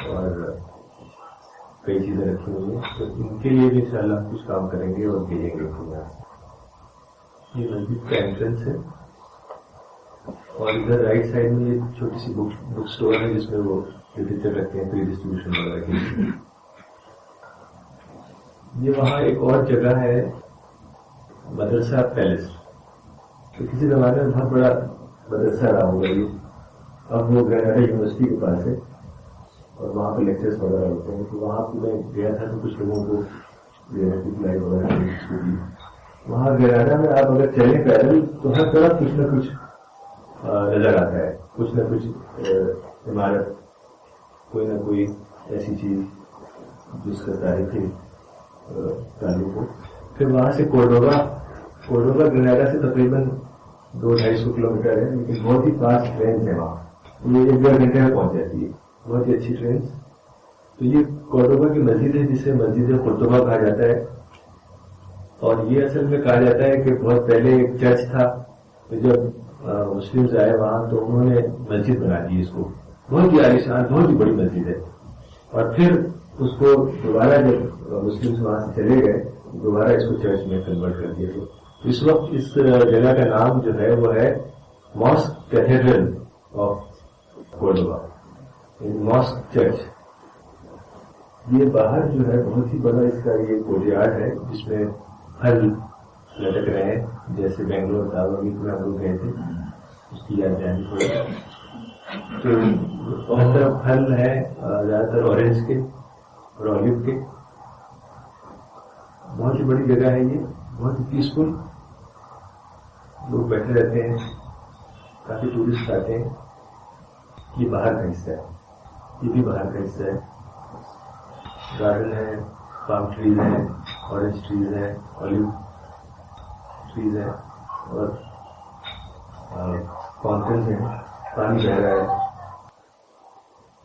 اور کئی چیزیں رکھی ہوئی ہیں. تو ان کے لیے بھی انشاءاللہ کچھ کام کریں گے اور بھیجیں گے. یہ مسجد کا انٹرنس ہے اور ادھر رائٹ سائڈ میں ایک چھوٹی سی بک اسٹور ہے جس میں وہ لٹریچر رکھتے ہیں, پری ڈسٹریبیوشن وغیرہ کی. یہ وہاں ایک اور جگہ ہے مدرسہ پیلس. تو کسی زمانے میں بہت بڑا مدرسہ رہا ہوگا یہ. اب وہ گرناڈا یونیورسٹی کے پاس ہے اور وہاں پہ لیکچرز وغیرہ ہوتے ہیں. تو وہاں پہ میں گیا تھا تو کچھ لوگوں کو فلائی وغیرہ دی. وہاں گرناڈا میں آپ اگر چلیں پیدل تو ہر طرف کچھ نہ کچھ نظر آتا ہے, کچھ نہ کچھ عمارت, کوئی نہ کوئی ایسی چیز جس کا تاریخی تعلق ہو. پھر وہاں سے کوڈوبا گرناڈا سے تقریباً 200-250 کلومیٹر ہے, لیکن بہت ہی فاسٹ ٹرین ہے وہاں. یہ 1-1.5 گھنٹے میں پہنچ جاتی ہے, بہت ہی اچھی ٹرین. تو یہ کوڈوبا کی مسجد ہے جسے مسجد قرطبہ کہا جاتا ہے. اور یہ اصل میں کہا جاتا ہے کہ بہت پہلے ایک چرچ تھا, جب مسلمز آئے وہاں تو انہوں نے مسجد بنا دی اس کو. بہت ہی عالیشان, بہت ہی بڑی مسجد ہے. اور پھر اس کو دوبارہ جب مسلمز وہاں سے چلے گئے دوبارہ اس کو چرچ میں کنورٹ کر دیا. تو اس وقت اس جگہ کا نام جو ہے وہ ہے mosque cathedral of Cordoba, mosque church. یہ باہر جو ہے بہت ہی بڑا اس کا یہ کوریاڈ ہے جس میں پھل لٹک رہے ہیں, جیسے بنگلور داوا ویک میں ہم لوگ گئے تھے, اس کی یاد جانی تھوڑی. تو بہت طرح پھل ہے, زیادہ تر اورنج کے اور اولیو کے. بہت ہی بڑی جگہ ہے یہ, بہت ہی پیسفل, لوگ بیٹھے رہتے ہیں, کافی ٹورسٹ آتے ہیں. یہ باہر کا حصہ ہے, یہ بھی باہر کا حصہ ہے. گارڈن ہے, پام ٹریز ہیں, اورنج ٹریز ہیں, اولیو ٹریز ہیں اور فاؤنٹنز ہیں, پانی بہ رہا ہے.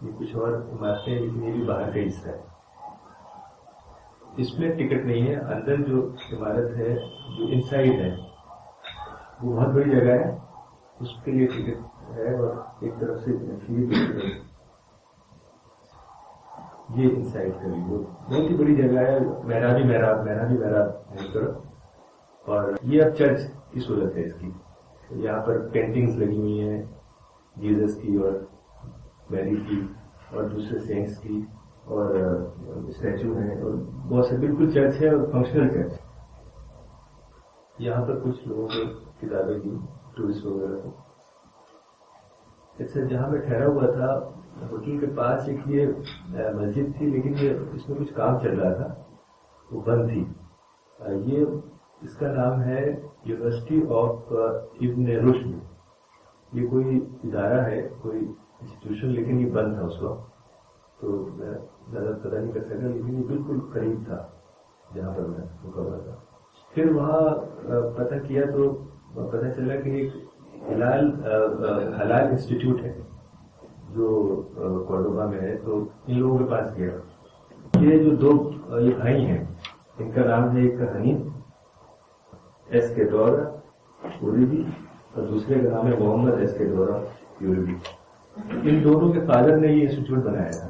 یہ کچھ اور عمارتیں, لیکن یہ بھی باہر کا حصہ ہے. اس میں ٹکٹ نہیں ہے. اندر جو عمارت ہے جو انسائڈ ہے وہ بہت بڑی جگہ ہے, اس کے لیے ٹکٹ ہے. اور ایک طرف سے یہ انسائڈ کا ویڈیو, بہت ہی بڑی جگہ ہے. محراب ہے اس طرف. اور یہ اب چرچ کی صورت ہے اس کی. یہاں پر پینٹنگز لگی ہوئی ہیں جیزس کی اور میری کی اور دوسرے سینٹس کی, اور اسٹیچو ہیں, اور بہت سے بالکل چرچ ہے اور فنکشنل چرچ. یہاں پر کچھ لوگوں نے کتابیں دی ٹورسٹ وغیرہ کو. اچھا, جہاں میں ٹھہرا ہوا تھا ہوٹل کے پاس ایک یہ مسجد تھی, لیکن یہ اس میں کچھ کام چل رہا تھا, وہ بند تھی. یہ اس کا نام ہے یونیورسٹی آف ابن رشد. یہ کوئی ادارہ ہے, کوئی انسٹیٹیوشن, لیکن یہ بند تھا اس وقت. تو میں زیادہ پتہ نہیں کر سکا, لیکن یہ بالکل قریب تھا جہاں پر میں رکا ہوا تھا. پھر وہاں پتہ کیا تو پتہ چلا کہ ایک حلال انسٹیٹیوٹ ہے جو کوڈوبا میں ہے. تو ان لوگوں کے پاس گیا. یہ جو دو یہ بھائی ہیں, ان کا نام ہے ایک حنیف ایس کے دور اوریبی اور دوسرے کا نام ہے محمد ایس کے دورہ یوربی. ان دونوں کے فادر نے یہ انسٹیٹیوٹ بنایا تھا.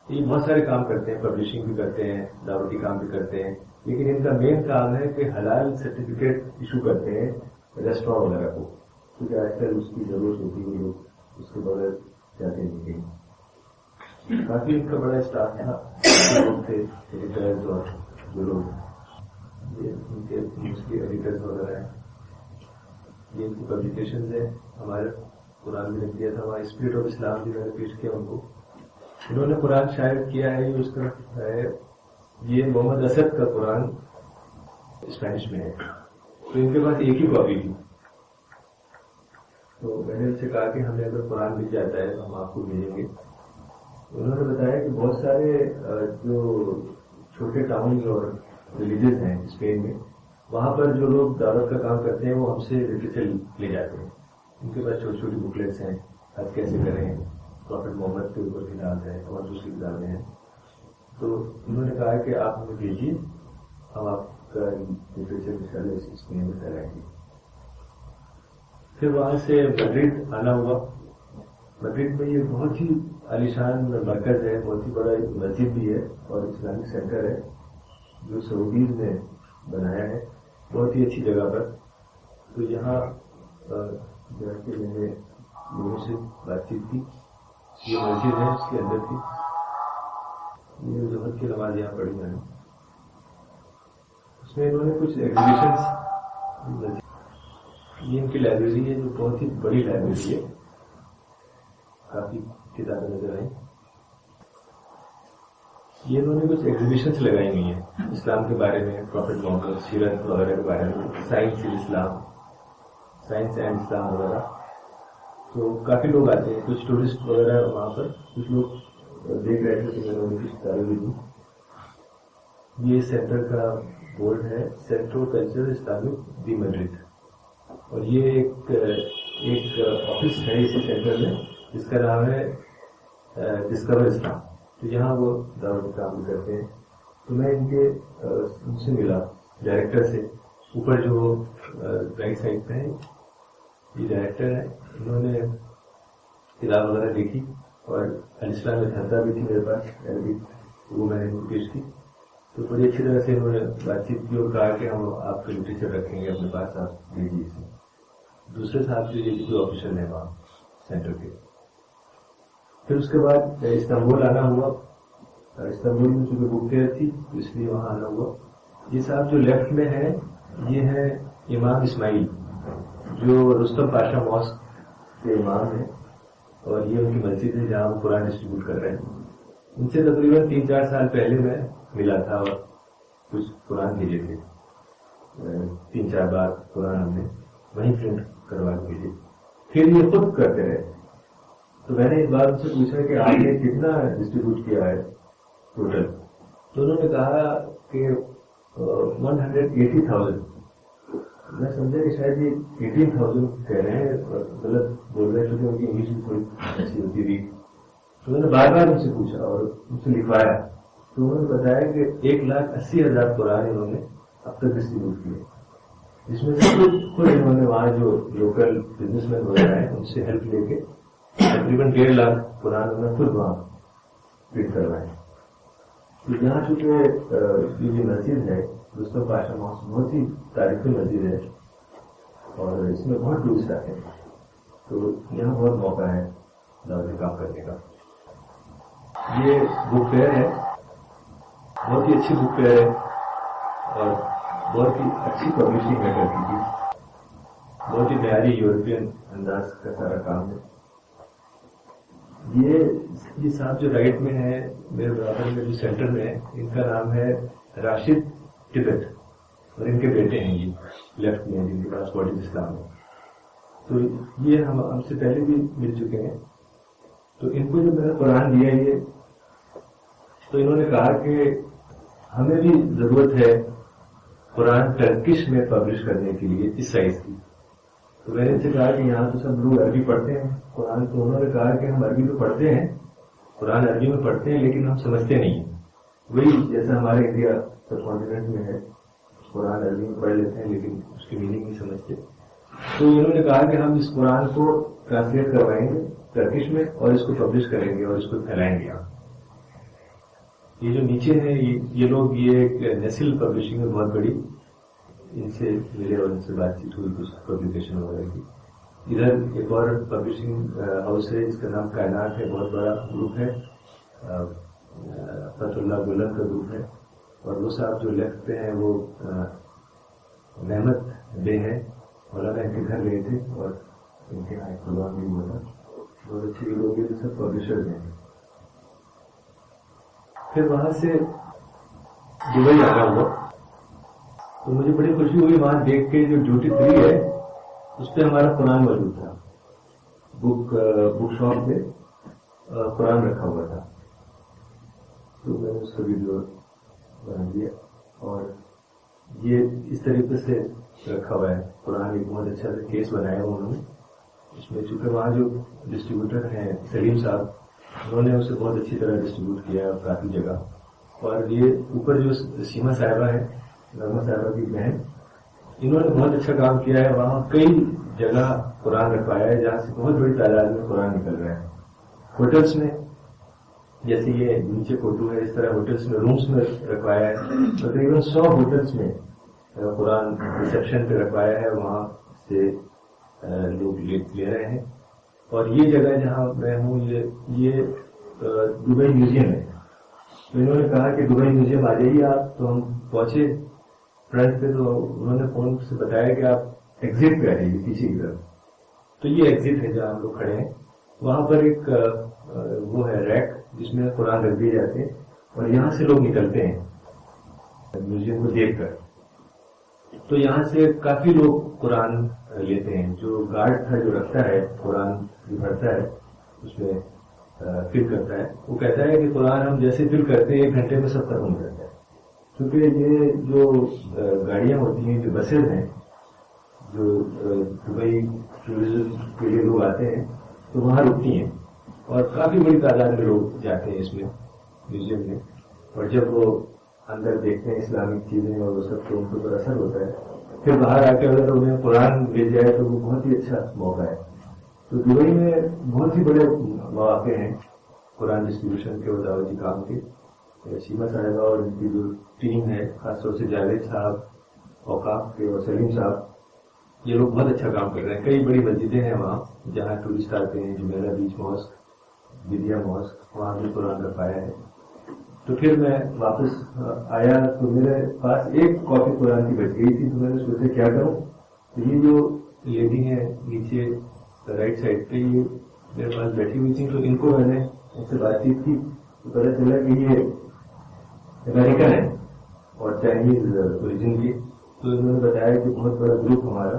یہ بہت سارے کام کرتے ہیں, پبلشنگ بھی کرتے ہیں, دعوتی کام بھی کرتے ہیں, لیکن ان کا مین کام ہے کہ حلال سرٹیفکیٹ ایشو کرتے ہیں ریسٹورینٹ وغیرہ کو, کیونکہ آج کل اس کی ضرورت ہوتی ہے, لوگ اس کے بغیر جاتے نہیں کہیں. کافی ان کا بڑا اسٹاف تھا, لوگ تھے ایڈیٹرز اور جو لوگ ان کے ایڈیٹرز وغیرہ ہیں. یہ ان کی پبلیکیشنز ہیں. ہمارے قرآن میں لکھ دیا تھا وہاں اسپرٹ آف اسلام بھی میں نے پیش کیا ان کو. انہوں نے قرآن شاید کیا ہے, اس کا ہے یہ محمد اسد کا قرآن اسپینش میں ہے, تو ان کے پاس ایک ہی کاپی تھی. تو میں نے ان سے کہا کہ ہمیں اگر قرآن مل جاتا ہے تو ہم آپ کو بھیجیں گے. انہوں نے بتایا کہ بہت سارے جو چھوٹے ٹاؤن اور ولیجز ہیں اسپین میں, وہاں پر جو لوگ دعوت کا کام کرتے ہیں وہ ہم سے لٹریچر لے جاتے ہیں. ان کے پاس چھوٹی چھوٹی بکلیٹس ہیں, حج کیسے کریں, پروفیٹ محمد کے اوپر کتاب ہے اور دوسری کتابیں ہیں. تو انہوں نے کہا کہ آپ ہمیں بھیجیے, ہم آپ کا لٹریچر انشاءاللہ اس میں پھیلائیں گے. پھر وہاں سے میڈرڈ آنا ہوا. میڈرڈ میں یہ بہت ہی عالیشان مرکز ہے, بہت ہی بڑا مسجد بھی ہے اور اسلامک سینٹر ہے جو سعودیز نے بنایا ہے, بہت ہی اچھی جگہ پر. تو یہاں جا کے میں نے لوگوں سے بات چیت کی. یہ مسجد ہے, اس کے اندر تھی. یہ ظہر کی نماز یہاں پڑھی میں نے. اس میں انہوں نے کچھ ایگزیبیشنس, یہ ان کی لائبریری ہے جو بہت ہی بڑی لائبریری ہے, کافی کتابیں نظر آئیں. یہ انہوں نے کچھ ایگزیبیشنس لگائی ہوئی ہیں اسلام کے بارے میں, پروفیٹ محمد, سیرت وغیرہ کے بارے میں, سائنس اینڈ اسلام وغیرہ. تو کافی لوگ آتے ہیں, کچھ ٹورسٹ وغیرہ وہاں پر, کچھ لوگ دیکھ رہے تھے کہ میں نے کچھ کتابیں بھی دی. یہ سینٹر کا بورڈ ہے, سینٹرو کلچر اسلامک دی میڈرڈ, اور یہ ایک آفس ہے اسی سینٹر میں جس کا نام ہے ڈسکور اسلام. تو یہاں وہ دعوت کام بھی کرتے ہیں. تو میں ان سے ملا ڈائریکٹر سے. اوپر جو رائٹ سائڈ پہ ہے یہ ڈائریکٹر ہے, انہوں نے کتاب وغیرہ دیکھی اور الاسلام میں دھرتا بھی تھی میرے پاس عربی, وہ میں نے ان کو پیش کی. تو بڑی اچھی طرح سے انہوں نے بات چیت کی اور کہا کہ ہم آپ کا لٹریچر رکھیں گے اپنے پاس, آپ بھیجیے اسے. دوسرے صاحب جو آفیشل ہیں وہاں سینٹر کے. پھر اس کے بعد استنبول آنا ہوا. استنبول میں چونکہ بک فیئر تھی اس لیے وہاں آنا ہوا. یہ صاحب جو لیفٹ میں ہے یہ ہے امام اسماعیل جو رستم پاشا ماسک کے امام ہیں, اور یہ ان کی مسجد ہے جہاں وہ قرآن ڈسٹریبیوٹ کر رہے ہیں. ان سے تقریباً 3-4 سال پہلے میں ملا تھا اور کچھ قرآن بھیجے تھے. 3-4 بار قرآن ہم نے وہیں پرنٹ کروا کے بھیجے. پھر یہ خود کرتے رہے. تو میں نے اس بار ان سے پوچھا کہ آپ نے کتنا ڈسٹریبیوٹ کیا ہے ٹوٹل. تو انہوں نے کہا کہ 180,000. میں سمجھا کہ شاید یہ 18,000 کہہ رہے ہیں, غلط بول رہے کیونکہ ان کی انگلش بھی تھوڑی اچھی ہوتی تھی. تو میں نے بار بار ان سے پوچھا اور ان سے لکھوایا. تو انہوں نے بتایا کہ 1,80,000 قرآن انہوں نے اب تک ڈسٹریبیوٹ کیے, جس میں سے خود انہوں نے وہاں جو لوکل بزنس مین وغیرہ ہیں ان سے ہیلپ لے کے تقریباً 1.5 لاکھ قرآن انہوں نے خود وہاں پرنٹ کروائے. تو یہاں چونکہ یہ مسجد ہے رستم پاشا ماسک, بہت ہی تاریخی مسجد ہے اور اس میں بہت ٹورسٹ آتے ہیں, تو یہاں بہت موقع ہے دعوتی کام کرنے کا. یہ بک فیئر ہے, بہت ہی اچھی بک فیئر ہے اور بہت ہی اچھی پبلشنگ میں کرتی تھی. بہت ہی معیاری یورپین انداز کا سارا کام ہے. یہ صاحب جو رائٹ میں ہے میرے برابر میں جو سینٹر میں ہے, ان کا نام ہے راشد ٹبٹ, اور ان کے بیٹے ہیں یہ لیفٹ میں جن کے پاس باڈی اسلام ہے. تو یہ ہم سے پہلے بھی مل چکے ہیں. تو ان کو جو میں نے قرآن دیا یہ, تو انہوں نے کہا کہ ہمیں بھی ضرورت ہے قرآن ٹرکش میں پبلش کرنے کے لیے اس سائز کی. تو میں نے ان سے کہا کہ یہاں تو سب لوگ عربی پڑھتے ہیں قرآن. تو انہوں نے کہا کہ ہم عربی تو پڑھتے ہیں, قرآن عربی میں پڑھتے ہیں, لیکن ہم سمجھتے نہیں ہیں. وہی جیسا ہمارے انڈیا سب کانٹیننٹ میں ہے, قرآن عربی میں پڑھ لیتے ہیں لیکن اس کی میننگ نہیں سمجھتے. تو انہوں نے کہا کہ ہم اس قرآن کو ٹرانسلیٹ کروائیں گے ٹرکش میں اور اس کو پبلش کریں گے اور اس کو پھیلائیں گے. یہ جو نیچے ہیں یہ لوگ، یہ ایک نیسل پبلشنگ ہے بہت بڑی، ان سے ملے اور ان سے بات چیت ہوئی کچھ پبلیکیشن وغیرہ کی. ادھر ایک اور پبلشنگ ہاؤس ہے جس کا نام کائنات ہے، بہت بڑا گروپ ہے، فتح اللہ بلند کا گروپ ہے. اور وہ صاحب جو لیفٹ پہ ہیں وہ محمد بے ہیں، مولانا ان کے گھر گئے تھے اور ان کے یہاں ایک پروگرام بھی ہوا تھا. بہت اچھے لوگ ہیں، سب پبلشر ہیں. پھر وہاں سے دبئی آنا ہوا تو مجھے بڑی خوشی ہوئی وہاں دیکھ کے. جو ڈیوٹی فری ہے اس پہ ہمارا قرآن موجود تھا، بک شاپ پہ قرآن رکھا ہوا تھا. تو میں نے اس کا ویڈیو بنا دیا اور یہ اس طریقے سے رکھا ہوا ہے قرآن. ایک بہت اچھا کیس بنایا ہوا انہوں نے اس میں، چونکہ وہاں جو ڈسٹریبیوٹر ہیں سلیم صاحب، انہوں نے اسے بہت اچھی طرح ڈسٹریبیوٹ کیا ہے کافی جگہ. اور یہ اوپر جو سیما صاحبہ ہے، نرما صاحبہ کی بہن، انہوں نے بہت اچھا کام کیا ہے. وہاں کئی جگہ قرآن رکھوایا ہے جہاں سے بہت بڑی تعداد میں قرآن نکل رہا ہے. ہوٹلس میں، جیسے یہ نیچے فوٹو ہے، اس طرح ہوٹلس میں رومس میں رکھوایا ہے. تقریباً 100 ہوٹلس میں قرآن ریسیپشن پہ رکھوایا ہے، وہاں سے لوگ لے رہے ہیں. اور یہ جگہ جہاں میں ہوں یہ دبئی میوزیم ہے. تو انہوں نے کہا کہ دبئی میوزیم آ جائیے آپ. تو ہم پہنچے فرنٹ پہ، تو انہوں نے فون سے بتایا کہ آپ ایگزٹ پہ آ جائیے پیچھے کی طرف. تو یہ ایگزٹ ہے جہاں ہم لوگ کھڑے ہیں. وہاں پر ایک وہ ہے ریک جس میں قرآن رکھ دیے جاتے ہیں اور یہاں سے لوگ نکلتے ہیں میوزیم کو دیکھ کر. تو یہاں سے کافی لوگ قرآن لیتے ہیں. جو گارڈ تھا جو رکھتا ہے قرآن جو بھرتا ہے اس میں فل کرتا ہے، وہ کہتا ہے کہ قرآن ہم جیسے فل کرتے ہیں 1 گھنٹے میں سب ختم ہو جاتا ہے. کیونکہ یہ جو گاڑیاں ہوتی ہیں، جو بسیں ہیں، جو دبئی ٹورزم کے لیے لوگ آتے ہیں تو وہاں رکتی ہیں اور کافی بڑی تعداد میں لوگ جاتے ہیں اس میں میوزیم میں. اور جب وہ اندر دیکھتے ہیں اسلامک چیزیں اور وہ سب، تو ان پر اثر ہوتا ہے. پھر باہر آ کے اگر انہیں قرآن مل جائے تو وہ بہت ہی اچھا موقع ہے. تو دبئی میں بہت ہی بڑے مواقع ہیں قرآن ڈسٹریبیوشن کے اور دعوتی کام کے. سیما صاحبہ اور ان کی جو ٹیم ہے، خاص طور سے جاوید صاحب اوقاف کے اور سلیم صاحب، یہ لوگ بہت اچھا کام کر رہے ہیں. کئی بڑی مسجدیں ہیں وہاں جہاں ٹورسٹ آتے ہیں، جمیلہ بیچ ماسک، بدیا ماسک، وہاں بھی قرآن رکھایا ہے. تو پھر میں واپس آیا تو میرے پاس ایک کاپی قرآن کی بچ گئی تھی. تو میں نے سوچا کیا کروں. تو یہ جو لیڈی ہیں نیچے رائٹ سائڈ پہ، یہ میرے پاس بیٹھی ہوئی تھی. تو ان کو میں نے ان سے بات چیت کی تو پتہ چلا کہ یہ امریکن ہے اور چائنیز اوریجن کی. تو انہوں نے بتایا کہ بہت بڑا گروپ ہمارا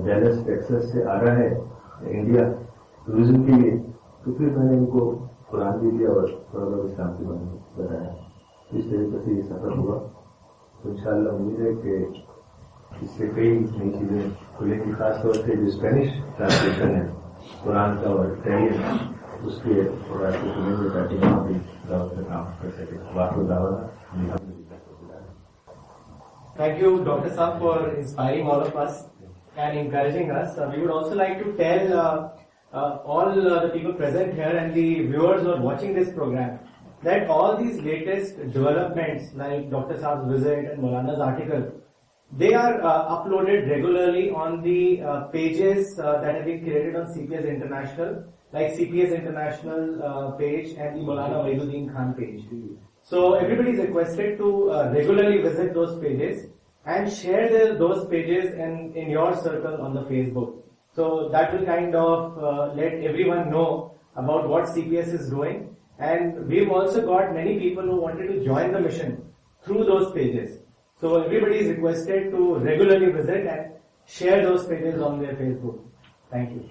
ڈیلس ٹیکسس سے آ رہا ہے انڈیا ٹورزم کے لیے. تو پھر میں نے ان کو قرآن بھی دیا اور تھوڑا بہت اسلام کے بارے میں بتایا. اس طریقے سے یہ سفر ہوا. تو انشاءاللہ امید ہے کہ اس سے کئی نئی چیزیں کھلیں گی. خاص طور سے جو اسپینش ٹرانسلیشن ہے قرآن کا اور اٹیلین، اس کے راستے کھلیں گے تاکہ وہاں بھی دعوت کا کام کر سکے. واقع دعوت. Thank you, Dr. Saab, for inspiring all of us and encouraging us. We would also like to tell all the people present here and the viewers who are watching this program that all these latest developments like Dr. Saab's visit and Maulana's article, they are uploaded regularly on the pages that have been created on CPS International, like CPS International page and the Maulana Waiduddin Khan page. So everybody is requested to regularly visit those pages and share those pages in your circle on the Facebook. So that will kind of let everyone know about what CPS is doing. And we've also got many people who wanted to join the mission through those pages. So everybody is requested to regularly visit and share those pages on their Facebook. Thank you.